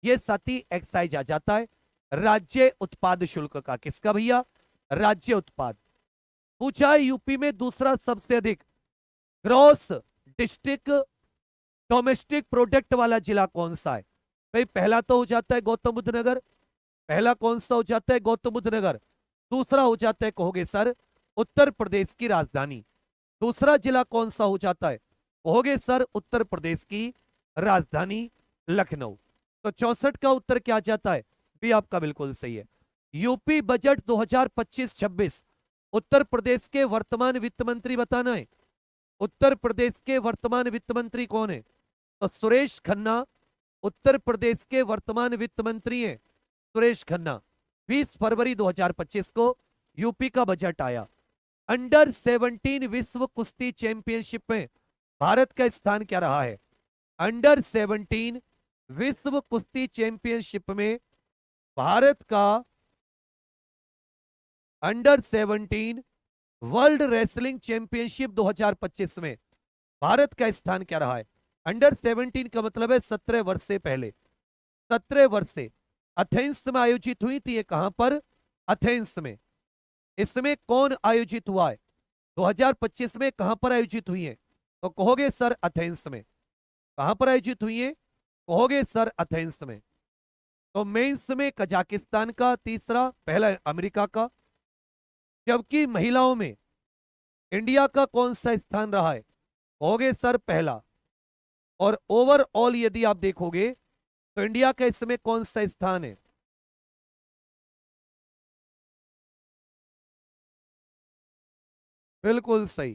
ये साथी एक्साइज आ जाता है, राज्य उत्पाद शुल्क का। किसका भैया? राज्य उत्पाद। पूछा है यूपी में दूसरा सबसे अधिक ग्रॉस डिस्ट्रिक्ट डोमेस्टिक प्रोडक्ट वाला जिला कौन सा है? भाई पहला तो हो जाता है गौतम बुद्ध नगर। पहला कौन सा हो जाता है? गौतम बुद्ध नगर। दूसरा हो जाता है, कहोगे सर, उत्तर प्रदेश की राजधानी। दूसरा जिला कौन सा हो जाता है? कहोगे सर उत्तर प्रदेश की राजधानी लखनऊ। तो 64 का उत्तर क्या जाता है? भी आपका बिल्कुल सही है। यूपी बजट 2025-26 उत्तर प्रदेश के वर्तमान वित्त मंत्री बताना है। उत्तर प्रदेश के वर्तमान वित्त मंत्री कौन है? तो सुरेश खन्ना उत्तर प्रदेश के वर्तमान वित्त मंत्री हैं, सुरेश खन्ना। 20 फरवरी 2025 को यूपी का बजट आया। अंडर 17 विश्व कुश्ती चैंपियनशिप में भारत का स्थान क्या रहा है? अंडर 17 विश्व कुश्ती चैंपियनशिप में भारत का, अंडर 17 वर्ल्ड रेसलिंग चैंपियनशिप 2025 में भारत का स्थान क्या रहा है? अंडर 17 का मतलब है 17 वर्ष से पहले। 17 वर्ष से एथेंस में आयोजित हुई थी। ये कहां पर? एथेंस में। इसमें कौन आयोजित हुआ है? 2025 में कहां पर आयोजित हुई है? तो कहोगे सर एथेंस में। कहां पर आयोजित हुई है? कहोगे सर एथेंस में। तो मेंस में कजाकिस्तान का तीसरा, पहला अमेरिका का। जबकि महिलाओं में इंडिया का कौन सा स्थान रहा है? कहोगे सर पहला। और ओवरऑल यदि आप देखोगे तो इंडिया का इसमें कौन सा स्थान है? बिल्कुल सही।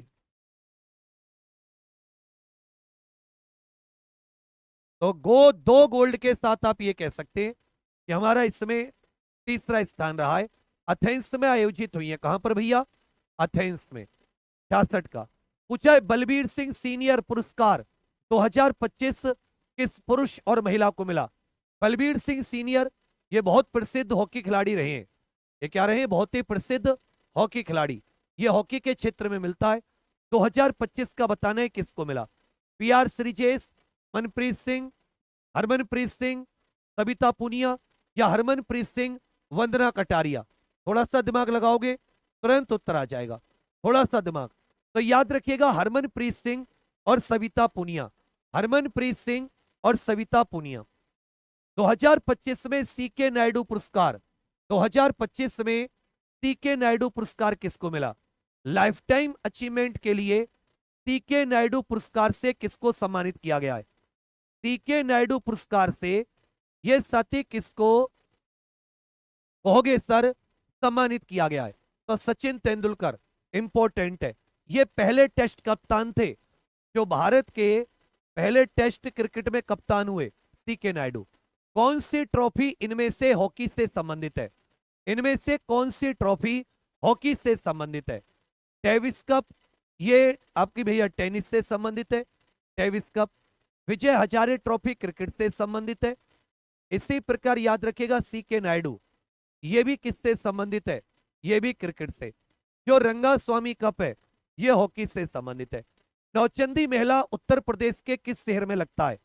तो दो गोल्ड के साथ आप ये कह सकते हैं कि हमारा इसमें तीसरा स्थान रहा है। एथेंस में आयोजित हुई है। कहां पर भैया? एथेंस में। 66 का पूछा है बलबीर सिंह सीनियर पुरस्कार 2025 किस पुरुष और महिला को मिला? बलबीर सिंह सीनियर ये बहुत प्रसिद्ध हॉकी खिलाड़ी रहे हैं। ये क्या रहे? बहुत ही प्रसिद्ध हॉकी खिलाड़ी। ये हॉकी के क्षेत्र में मिलता है। 2025 का बताना है किसको मिला? पीआर श्रीजेश, मनप्रीत सिंह, हरमनप्रीत सिंह, सविता पुनिया या हरमनप्रीत सिंह, वंदना कटारिया। थोड़ा सा दिमाग लगाओगे तुरंत उत्तर आ जाएगा। थोड़ा सा दिमाग। तो याद रखिएगा हरमनप्रीत सिंह और सविता पुनिया। हरमनप्रीत सिंह और सविता पुनिया। 2025 में सीके नायडू पुरस्कार, 2025 में सीके नायडू पुरस्कार किसको मिला? लाइफ टाइम अचीवमेंट के लिए सीके नायडू पुरस्कार से किसको सम्मानित किया गया है? सीके नायडू पुरस्कार से ये साथी किसको कहोगे सर सम्मानित किया गया है? तो सचिन तेंदुलकर इंपॉर्टेंट है। ये पहले टेस्ट कप्तान थे जो भारत के पहले टेस्ट क्रिकेट में कप्तान हुए, सीके नायडू। कौन सी ट्रॉफी इनमें से हॉकी से संबंधित है? इनमें से कौन सी ट्रॉफी हॉकी से संबंधित है? डेविस कप, ये आपकी भैया टेनिस से संबंधित है, Davis cup. Vijay Hazare trophy cricket से संबंधित है। इसी प्रकार याद रखिएगा सीके नायडू, ये भी किससे संबंधित है? ये भी क्रिकेट से। जो रंगा स्वामी कप है ये हॉकी से संबंधित है। नौचंदी मेला उत्तर प्रदेश के किस शहर में लगता है?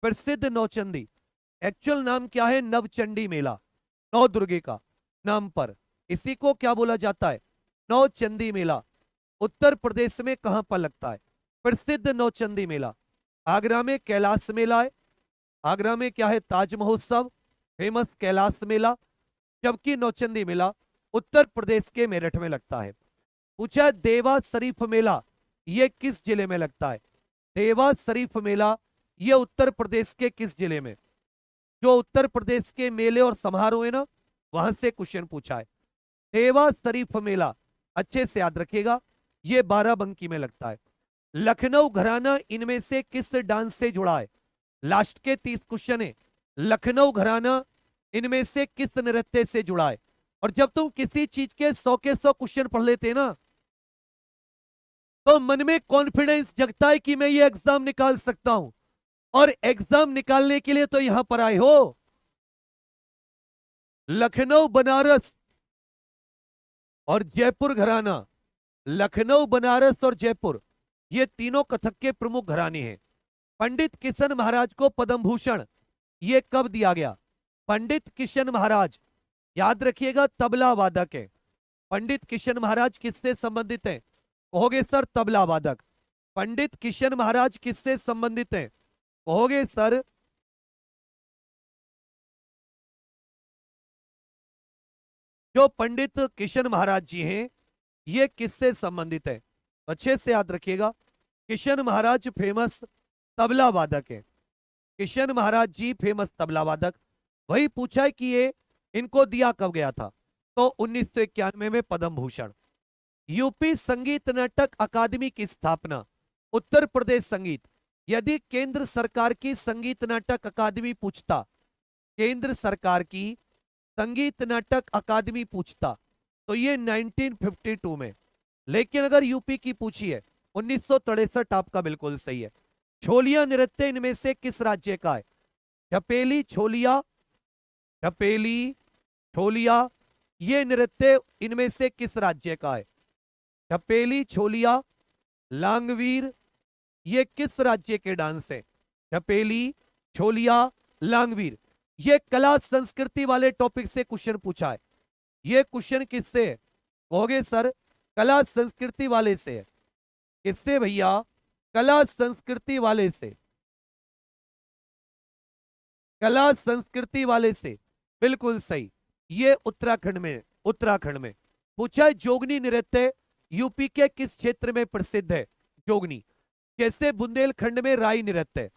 प्रसिद्ध नौचंदी, एक्चुअल नाम क्या है? नवचंडी मेला, नौ दुर्गे का नाम पर इसी को क्या बोला जाता है? नौचंदी मेला। उत्तर प्रदेश में कहां पर लगता है प्रसिद्ध नौचंदी मेला? आगरा में कैलाश मेला है। आगरा में क्या है? ताज महोत्सव, फेमस कैलाश मेला। जबकि नौचंदी मेला उत्तर प्रदेश के मेरठ में लगता है। पूछा देवा शरीफ मेला ये किस जिले में लगता है? देवा शरीफ मेला ये उत्तर प्रदेश के किस जिले में? जो उत्तर प्रदेश के मेले और समारोह है ना, वहां से क्वेश्चन पूछा है। देवा शरीफ मेला अच्छे से याद रखिएगा, ये बाराबंकी में लगता है। लखनऊ घराना इनमें से किस डांस से जुड़ा है? लास्ट के 30 क्वेश्चन है। लखनऊ घराना इनमें से किस नृत्य से जुड़ा है? और जब तुम किसी चीज के 100 के 100 क्वेश्चन पढ़ लेते ना, तो मन में कॉन्फिडेंस जगता है कि मैं ये एग्जाम निकाल सकता हूं। और एग्जाम निकालने के लिए तो यहां पर आए हो। लखनऊ, बनारस और जयपुर घराना, लखनऊ, बनारस और जयपुर, ये तीनों कथक के प्रमुख घराने हैं। पंडित किशन महाराज को पद्म भूषण ये कब दिया गया? पंडित किशन महाराज, याद रखिएगा, तबला वादक है। पंडित किशन महाराज किससे संबंधित हैं? कहोगे सर तबला वादक। पंडित किशन महाराज किससे संबंधित हैं? कहोगे सर जो पंडित किशन महाराज जी हैं ये किससे संबंधित है? अच्छे से याद रखिएगा, किशन महाराज फेमस तबला वादक है। किशन महाराज जी फेमस तबला वादक। वही पूछा है कि ये इनको दिया कब गया था? तो 1991 में पद्म भूषण। यूपी संगीत नाटक अकादमी की स्थापना, उत्तर प्रदेश संगीत। यदि केंद्र सरकार की संगीत नाटक अकादमी पूछता, केंद्र सरकार की संगीत नाटक अकादमी पूछता, तो ये 1952 में। लेकिन अगर यूपी की पूछी है 1963, आपका बिल्कुल सही है। छोलिया नृत्य इनमें से किस राज्य का है? छपेली, छोलिया, छपेली, छोलिया, ये नृत्य इनमें से किस राज्य का है? छपेली, छोलिया, लांगवीर, ये किस राज्य के डांस है? छपेली, छोलिया, लांगवीर। ये कला संस्कृति वाले टॉपिक से क्वेश्चन पूछा है। ये क्वेश्चन किससे है? कहोगे सर कला संस्कृति वाले से है। किससे भैया? कला संस्कृति वाले से, कला संस्कृति वाले से, बिल्कुल सही। ये उत्तराखंड में, उत्तराखंड में पूछा है। जोगनी नृत्य यूपी के किस क्षेत्र में प्रसिद्ध है? जोगनी, जैसे बुंदेलखंड में राई नृत्य,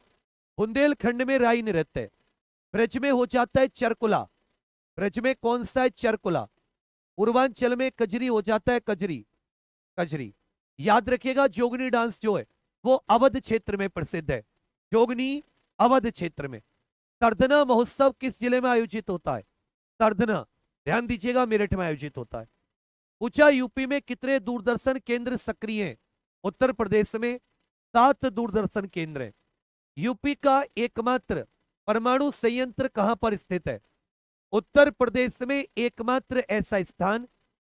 बुंदेलखंड में राई नृत्य। ब्रज में हो जाता है चरकुला, ब्रज में कौन सा है? चरकुला। पूर्वांचल में कजरी हो जाता है, कजरी, कजरी। याद रखिएगा जोगनी डांस जो है वो अवध क्षेत्र में प्रसिद्ध है। जोगनी अवध क्षेत्र में। सरधना महोत्सव किस जिले में आयोजित होता है? सरधना, ध्यान दीजिएगा, मेरठ में आयोजित होता है। पूछा यूपी में कितने दूरदर्शन केंद्र सक्रिय हैं? उत्तर प्रदेश में 7 दूरदर्शन केंद्र हैं। यूपी का एकमात्र परमाणु संयंत्र कहां पर स्थित है? उत्तर प्रदेश में एकमात्र ऐसा स्थान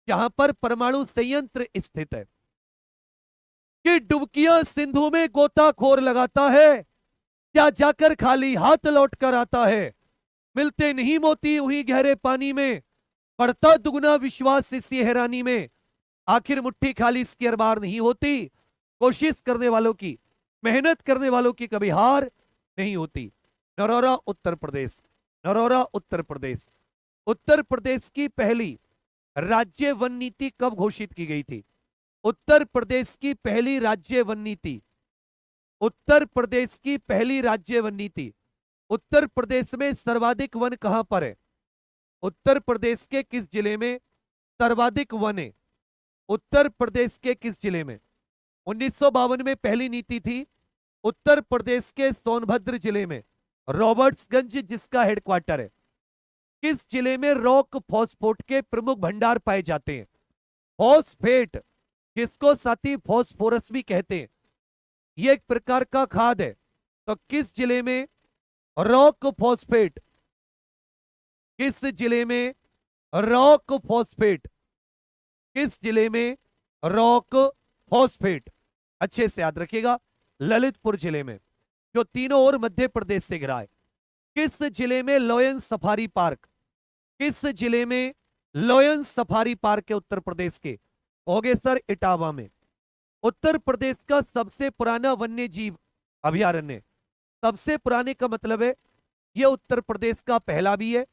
जहां पर परमाणु संयंत्र स्थित है। कि डुबकियां सिंधु में गोताखोर लगाता है, क्या जाकर खाली हाथ लौट कर आता है। मिलते नहीं मोती हुई गहरे पानी में, बढ़ता दुगना विश्वास इसी हैरानी में। आखिर मुट्ठी खाली इसकी हर बार नहीं होती, कोशिश करने वालों की, मेहनत करने वालों की कभी हार नहीं होती। नरौरा उत्तर प्रदेश, नरौरा उत्तर प्रदेश। उत्तर प्रदेश की पहली राज्य वन नीति कब घोषित की गई थी? उत्तर प्रदेश की पहली राज्य वन नीति, उत्तर प्रदेश की पहली राज्य वन नीति। उत्तर प्रदेश में सर्वाधिक वन कहां पर है? उत्तर प्रदेश के किस जिले में सर्वाधिक वन है? उत्तर प्रदेश के किस जिले में? 1952 में पहली नीति थी उत्तर प्रदेश के सोनभद्र जिले में, रॉबर्ट्सगंज जिसका हेडक्वार्टर है। किस जिले में रॉक फॉस्फेट के प्रमुख भंडार पाए जाते हैं? फॉस्फेट, जिसको साथी फॉस्फोरस भी कहते हैं, ये एक प्रकार का खाद है। तो किस जिले में रॉक फॉस्फेट, किस जिले में रॉक फॉस्फेट, किस जिले में रॉक फॉस्फेट? अच्छे से याद रखिएगा, ललितपुर जिले में, जो तीनों ओर मध्य प्रदेश से घिरा है। किस जिले में लॉयन सफारी पार्क, किस जिले में लॉयन सफारी पार्क है उत्तर प्रदेश के? हो गए सर इटावा में। उत्तर प्रदेश का सबसे पुराना वन्य जीव अभयारण्य, सबसे पुराने का मतलब है यह उत्तर प्रदेश का पहला भी है।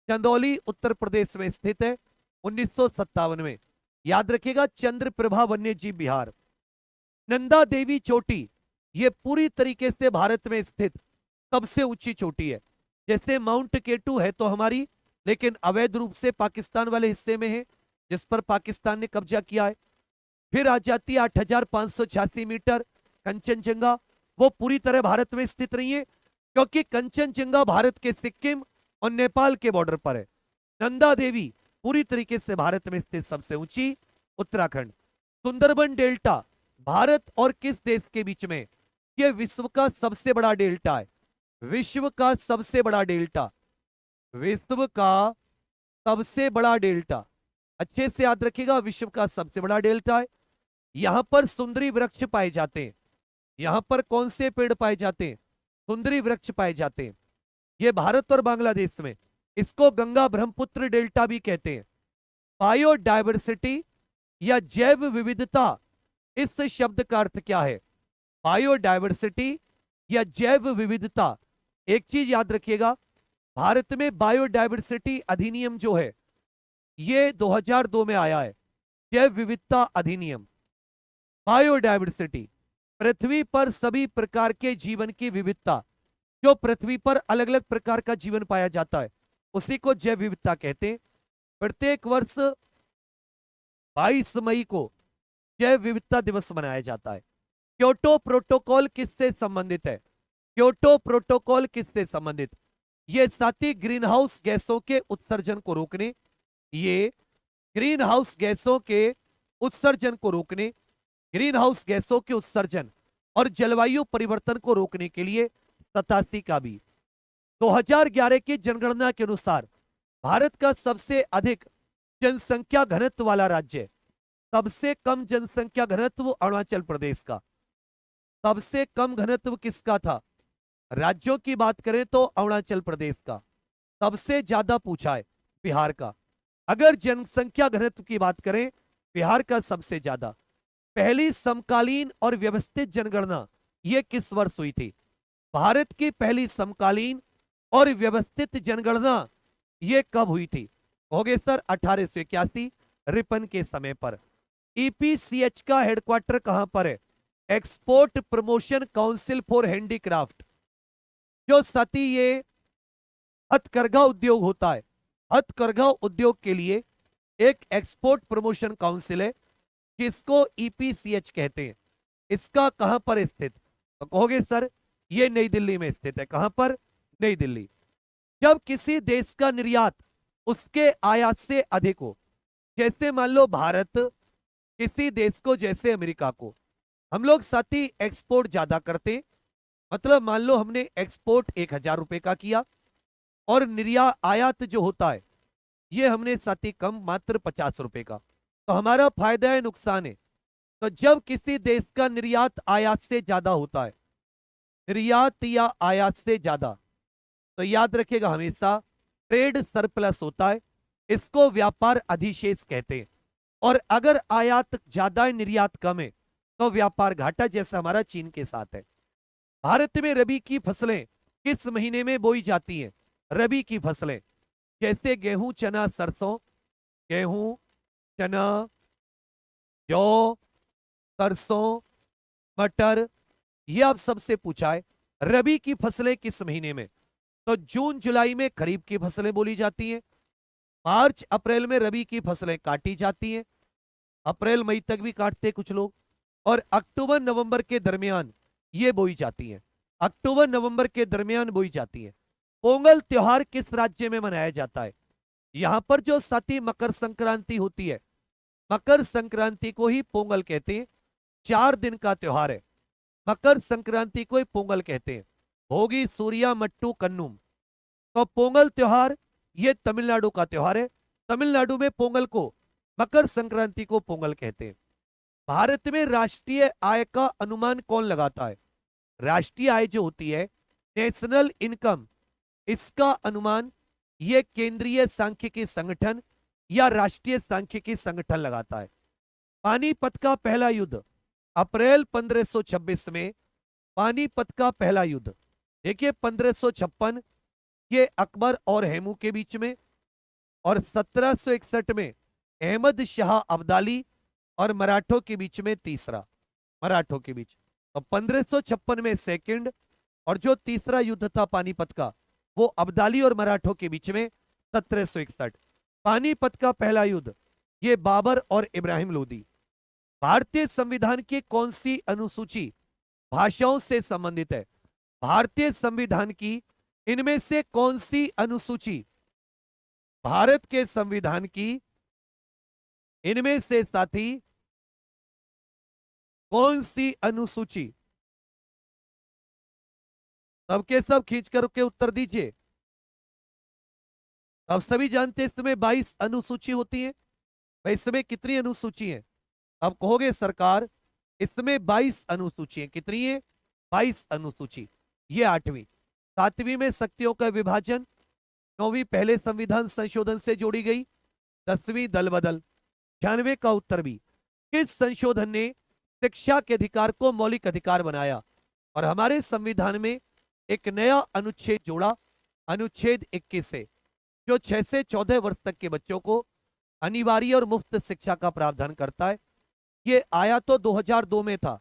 चंदौली उत्तर प्रदेश में स्थित है, 1957 में। याद रखिएगा, चंद्रप्रभा वन्य जीव विहार। नंदा देवी चोटी, यह पूरी तरीके से भारत में स्थित सबसे ऊंची चोटी है। जैसे माउंट केटू है तो हमारी, लेकिन अवैध रूप से पाकिस्तान वाले हिस्से में है, जिस पर पाकिस्तान ने कब्जा किया है। फिर आ जाती है 8,586 मीटर कंचनजंगा, वो पूरी तरह भारत में स्थित नहीं है, क्योंकि कंचनजंगा भारत के सिक्किम और नेपाल के बॉर्डर पर है। नंदा देवी पूरी तरीके से भारत में स्थित सबसे ऊंची उत्तराखंड। सुंदरबन डेल्टा भारत और किस देश के बीच में? यह विश्व का सबसे बड़ा डेल्टा है, विश्व का सबसे बड़ा डेल्टा, विश्व का सबसे बड़ा डेल्टा। अच्छे से याद रखिएगा, विश्व का सबसे बड़ा डेल्टा है। यहां पर सुंदरी वृक्ष पाए जाते हैं। यहां पर कौन से पेड़ पाए जाते हैं? सुंदरी वृक्ष पाए जाते हैं। यह भारत और बांग्लादेश में, इसको गंगा ब्रह्मपुत्र डेल्टा भी कहते हैं। बायोडायवर्सिटी या जैव विविधता, इस शब्द का अर्थ क्या है? बायोडायवर्सिटी या जैव विविधता। एक चीज याद रखिएगा, भारत में बायोडायवर्सिटी अधिनियम जो है ये 2002 में आया है, जैव विविधता अधिनियम। बायोडायवर्सिटी, पृथ्वी पर सभी प्रकार के जीवन की विविधता, जो पृथ्वी पर अलग अलग प्रकार का जीवन पाया जाता है, उसी को जैव विविधता कहते हैं। प्रत्येक वर्ष 22 मई को जैव विविधता दिवस मनाया जाता है। क्योटो प्रोटोकॉल किससे संबंधित है? क्योटो प्रोटोकॉल किससे संबंधित? ये साथी ग्रीन हाउस गैसों के उत्सर्जन को रोकने, ये ग्रीन हाउस गैसों के उत्सर्जन को रोकने, ग्रीन हाउस गैसों के उत्सर्जन और जलवायु परिवर्तन को रोकने के लिए 87 का भी। 2011 की जनगणना के अनुसार भारत का सबसे अधिक जनसंख्या घनत्व वाला राज्य, सबसे कम जनसंख्या घनत्व अरुणाचल प्रदेश का। सबसे कम घनत्व किसका था? राज्यों की बात करें तो अरुणाचल प्रदेश का। सबसे ज्यादा पूछा है बिहार का। अगर जनसंख्या घनत्व की बात करें, बिहार का सबसे ज्यादा। पहली समकालीन और व्यवस्थित जनगणना यह किस वर्ष हुई थी? भारत की पहली समकालीन और व्यवस्थित जनगणना यह कब हुई थी? हो गए सर 1881 रिपन के समय पर। ईपीसीएच का हेडक्वार्टर कहां पर है? Export promotion council for handicraft. जो सती ये हथकरघा उद्योग होता है, हथकरघा उद्योग के लिए एक एक्सपोर्ट प्रमोशन काउंसिल है, जिसको ईपीसीएच कहते हैं। इसका कहां पर स्थित? तो कहोगे सर ये नई दिल्ली में स्थित है। कहां पर? नई दिल्ली। जब किसी देश का निर्यात उसके आयात से अधिक हो, जैसे मान लो भारत किसी देश को, जैसे अमेरिका को, हम लोग साथी एक्सपोर्ट ज्यादा करते, मतलब मान लो हमने एक्सपोर्ट 1,000 रुपए का किया और निर्यात आयात जो होता है ये हमने साथी कम, मात्र 50 रुपए का, तो हमारा फायदा है नुकसान है? तो जब किसी देश का निर्यात आयात से ज्यादा होता है, निर्यात या आयात से ज्यादा, तो याद रखिएगा हमेशा ट्रेड सरप्लस होता है, इसको व्यापार अधिशेष कहते हैं। और अगर आयात ज्यादा है, निर्यात कम है, तो व्यापार घाटा, जैसा हमारा चीन के साथ है। भारत में रबी की फसलें किस महीने में बोई जाती हैं? रबी की फसलें जैसे गेहूं, चना, सरसों, गेहूं, चना, जौ, सरसों, मटर, ये आप सबसे पूछा है। रबी की फसलें किस महीने में? तो जून जुलाई में खरीफ की फसलें बोली जाती हैं, मार्च अप्रैल में रबी की फसलें काटी जाती हैं, अप्रैल मई तक भी काटते हैं कुछ लोग, और अक्टूबर नवंबर के दरमियान ये बोई जाती हैं, अक्टूबर नवंबर के दरमियान बोई जाती हैं। पोंगल त्योहार किस राज्य में मनाया जाता है? यहां पर जो साथी मकर संक्रांति होती है, मकर संक्रांति को ही पोंगल कहते हैं। 4 दिन का त्योहार है, मकर संक्रांति को ही पोंगल कहते हैं। भोगी, सूर्या, मट्टू, कन्नुम। तो पोंगल त्योहार ये तमिलनाडु का त्योहार है। तमिलनाडु में पोंगल को, मकर संक्रांति को पोंगल कहते हैं। भारत में राष्ट्रीय आय का अनुमान कौन लगाता है? राष्ट्रीय आय जो होती है, नेशनल इनकम, इसका अनुमान ये केंद्रीय सांख्यिकी संगठन या राष्ट्रीय सांख्यिकी संगठन लगाता है। पानीपत का पहला युद्ध, अप्रैल 1526 में पानीपत का पहला युद्ध। देखिए 1556 ये अकबर और हेमू के बीच में, और 1761 में अहमद शाह अब्दाली और मराठों के बीच में तीसरा, मराठों के बीच। तो 1556 में सेकंड, और जो तीसरा युद्ध था पानीपत का वो अब्दाली और मराठों के बीच में 1761। पानीपत का पहला युद्ध ये बाबर और इब्राहिम लोदी। भारतीय संविधान की कौन सी अनुसूची भाषाओं से संबंधित है? भारतीय संविधान की इनमें से कौन सी अनुसूची, भारत के संविधान की इनमें से साथी कौन सी अनुसूची, सबके सब खींच करके उत्तर दीजिए। अब सभी जानते हैं इसमें 22 अनुसूची होती है। भाई इसमें कितनी अनुसूची है? अब कहोगे सरकार इसमें 22 अनुसूची है। कितनी है? 22 अनुसूची। ये 8वीं। 7वीं में शक्तियों का विभाजन, 9वीं पहले संविधान संशोधन से जोड़ी गई, 10वीं दल बदल। 96 का उत्तर भी। किस संशोधन ने शिक्षा के अधिकार को मौलिक अधिकार बनाया और हमारे संविधान में एक नया अनुच्छेद जोड़ा, अनुच्छेद 21 से, जो 6 से 14 वर्ष तक के बच्चों को अनिवार्य और मुफ्त शिक्षा का प्रावधान करता है। ये आया तो 2002 में था,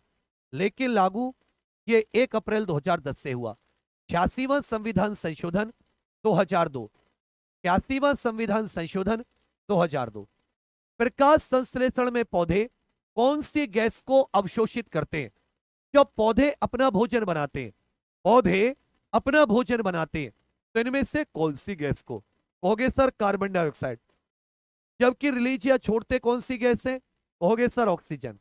लेकिन लागू ये 1 अप्रैल 2010 से हुआ। 86वां संविधान संशोधन 2002, 86वां संविधान संशोधन 2002। प्रकाश संश्लेषण में पौधे कौन सी गैस को अवशोषित करते हैं? जब पौधे अपना भोजन बनाते हैं, पौधे अपना भोजन बनाते हैं, तो इनमें से कौन सी गैस को? कहोगे सर कार्बन डाइऑक्साइड। जबकि रिलीज या छोड़ते कौन सी गैस है? कहोगे सर ऑक्सीजन।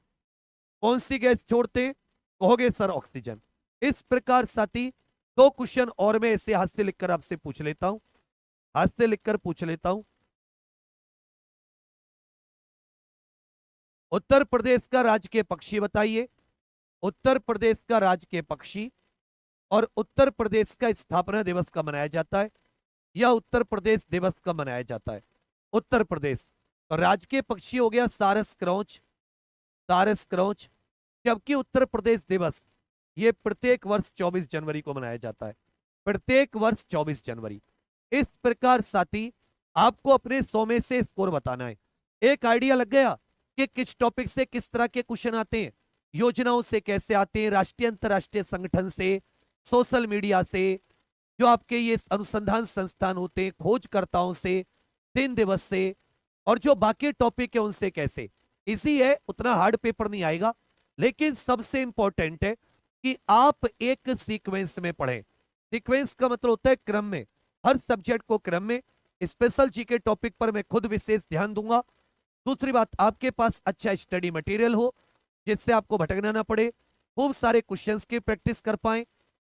कौन सी गैस छोड़ते? कहोगे सर ऑक्सीजन। इस प्रकार साथी 2 क्वेश्चन और मैं ऐसे हाथ से लिखकर आपसे पूछ लेता हूं, हाथ से लिखकर पूछ लेता हूं। उत्तर प्रदेश का राजकीय पक्षी बताइए। उत्तर प्रदेश का राजकीय पक्षी और उत्तर प्रदेश का स्थापना दिवस कब मनाया जाता है, या उत्तर प्रदेश दिवस कब मनाया जाता है? उत्तर प्रदेश तो राजकीय पक्षी हो गया सारस क्रौच, सारस क्रौच। जबकि उत्तर प्रदेश दिवस ये प्रत्येक वर्ष 24 जनवरी को मनाया जाता है, प्रत्येक वर्ष 24 जनवरी। इस प्रकार साथी आपको अपने 100 में से स्कोर बताना है। एक आइडिया लग गया कि किस टॉपिक से किस तरह के क्वेश्चन आते हैं, योजनाओं से कैसे आते हैं, राष्ट्रीय अंतरराष्ट्रीय संगठन से, सोशल मीडिया से, जो आपके ये अनुसंधान संस्थान होते हैं, खोजकर्ताओं से, 3 दिवस से, और जो बाकी टॉपिक है उनसे कैसे। इसी है, उतना हार्ड पेपर नहीं आएगा, लेकिन सबसे इंपॉर्टेंट है कि आप एक सीक्वेंस में पढ़ें। सीक्वेंस का मतलब होता है क्रम में, हर सब्जेक्ट को क्रम में। स्पेशल जीके टॉपिक पर मैं खुद विशेष ध्यान दूंगा। दूसरी बात, आपके पास अच्छा स्टडी मटेरियल हो जिससे आपको भटकना ना पड़े, खूब सारे क्वेश्चंस की प्रैक्टिस कर पाएं,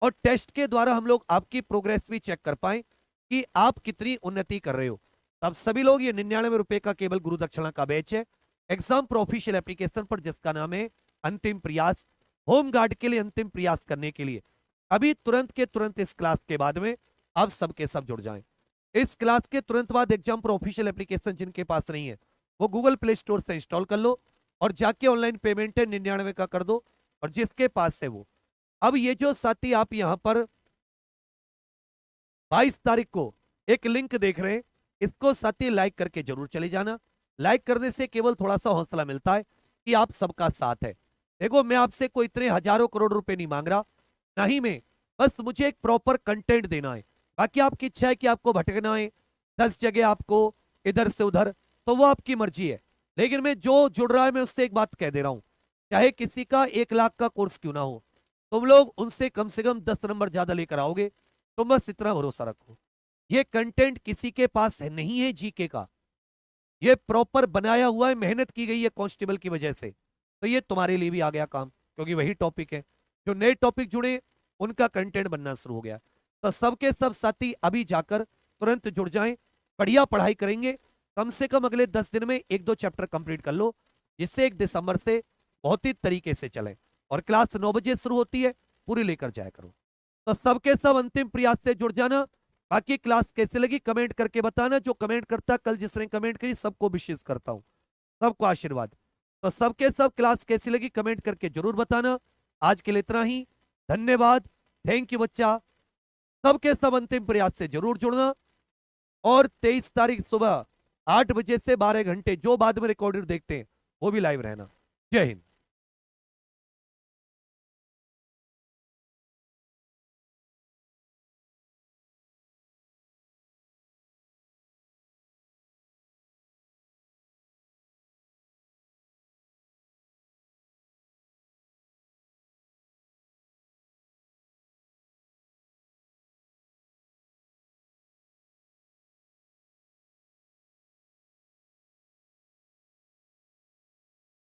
और टेस्ट के द्वारा हम लोग आपकी प्रोग्रेस भी चेक कर पाएं कि आप कितनी उन्नति कर रहे हो। तब सभी लोग, ये 99 रुपए का केवल गुरु दक्षिणा का बैच है एग्जाम प्रो ऑफिशियल एप्लीकेशन पर, जिसका नाम है अंतिम प्रयास। होम गार्ड के लिए अंतिम प्रयास करने के लिए अभी तुरंत के तुरंत इस क्लास के बाद में आप सबके सब जुड़ जाएं। इस क्लास के तुरंत बाद एग्जाम प्रो ऑफिशियल एप्लीकेशन जिनके पास नहीं है वो गूगल प्ले स्टोर से इंस्टॉल कर लो, और जाके ऑनलाइन पेमेंट है 99 का कर दो, और जिसके पास है वो। अब ये जो साथी आप यहां पर 22 तारीख को एक लिंक देख रहे हैं, इसको साथी लाइक करके जरूर चले जाना। लाइक करने से केवल थोड़ा सा हौसला मिलता है कि आप सबका साथ है। देखो मैं आपसे कोई इतने हजारों करोड़ रुपए नहीं मांग रहा, नहीं, मैं बस मुझे एक प्रॉपर कंटेंट देना है। बाकी आपकी इच्छा है कि आपको भटकना है, 10 जगह आपको इधर से उधर, तो वो आपकी मर्जी है। लेकिन मैं जो जुड़ रहा है मैं उससे एक बात कह दे रहा हूं, चाहे किसी का 1 लाख का कोर्स क्यों ना हो, तुम लोग उनसे कम से कम 10 नंबर ज्यादा लेकर आओगे। तुम बस इतना भरोसा रखो, ये कंटेंट किसी के पास है नहीं है जीके का, ये प्रॉपर बनाया हुआ है, मेहनत की गई है कांस्टेबल की वजह से। तो ये तुम्हारे लिए भी आ गया काम, क्योंकि वही टॉपिक है। जो नए टॉपिक जुड़े उनका कंटेंट बनना शुरू हो गया। तो सबके सब साथी अभी जाकर तुरंत जुड़ जाएं, बढ़िया पढ़ाई करेंगे। कम से कम अगले 10 दिन में 1-2 चैप्टर कंप्लीट कर लो, जिससे 1 दिसंबर से बहुत ही तरीके से चले। और क्लास 9 बजे शुरू होती है, पूरी लेकर जाया करो। तो सबके सब अंतिम प्रयास से जुड़ जाना। बाकी क्लास कैसे लगी कमेंट करके बताना। जो कमेंट करता, कल जिसने कमेंट करी सबको विशेष करता हूं, सबको आशीर्वाद। तो सबके सब क्लास कैसी लगी कमेंट करके जरूर बताना। आज के लिए इतना ही, धन्यवाद, थैंक यू बच्चा। सबके सब अंतिम प्रयास से जरूर जुड़ना। और 23 तारीख सुबह 8 बजे से 12 घंटे जो बाद में रिकॉर्डेड देखते हैं वो भी लाइव रहना। जय हिंद।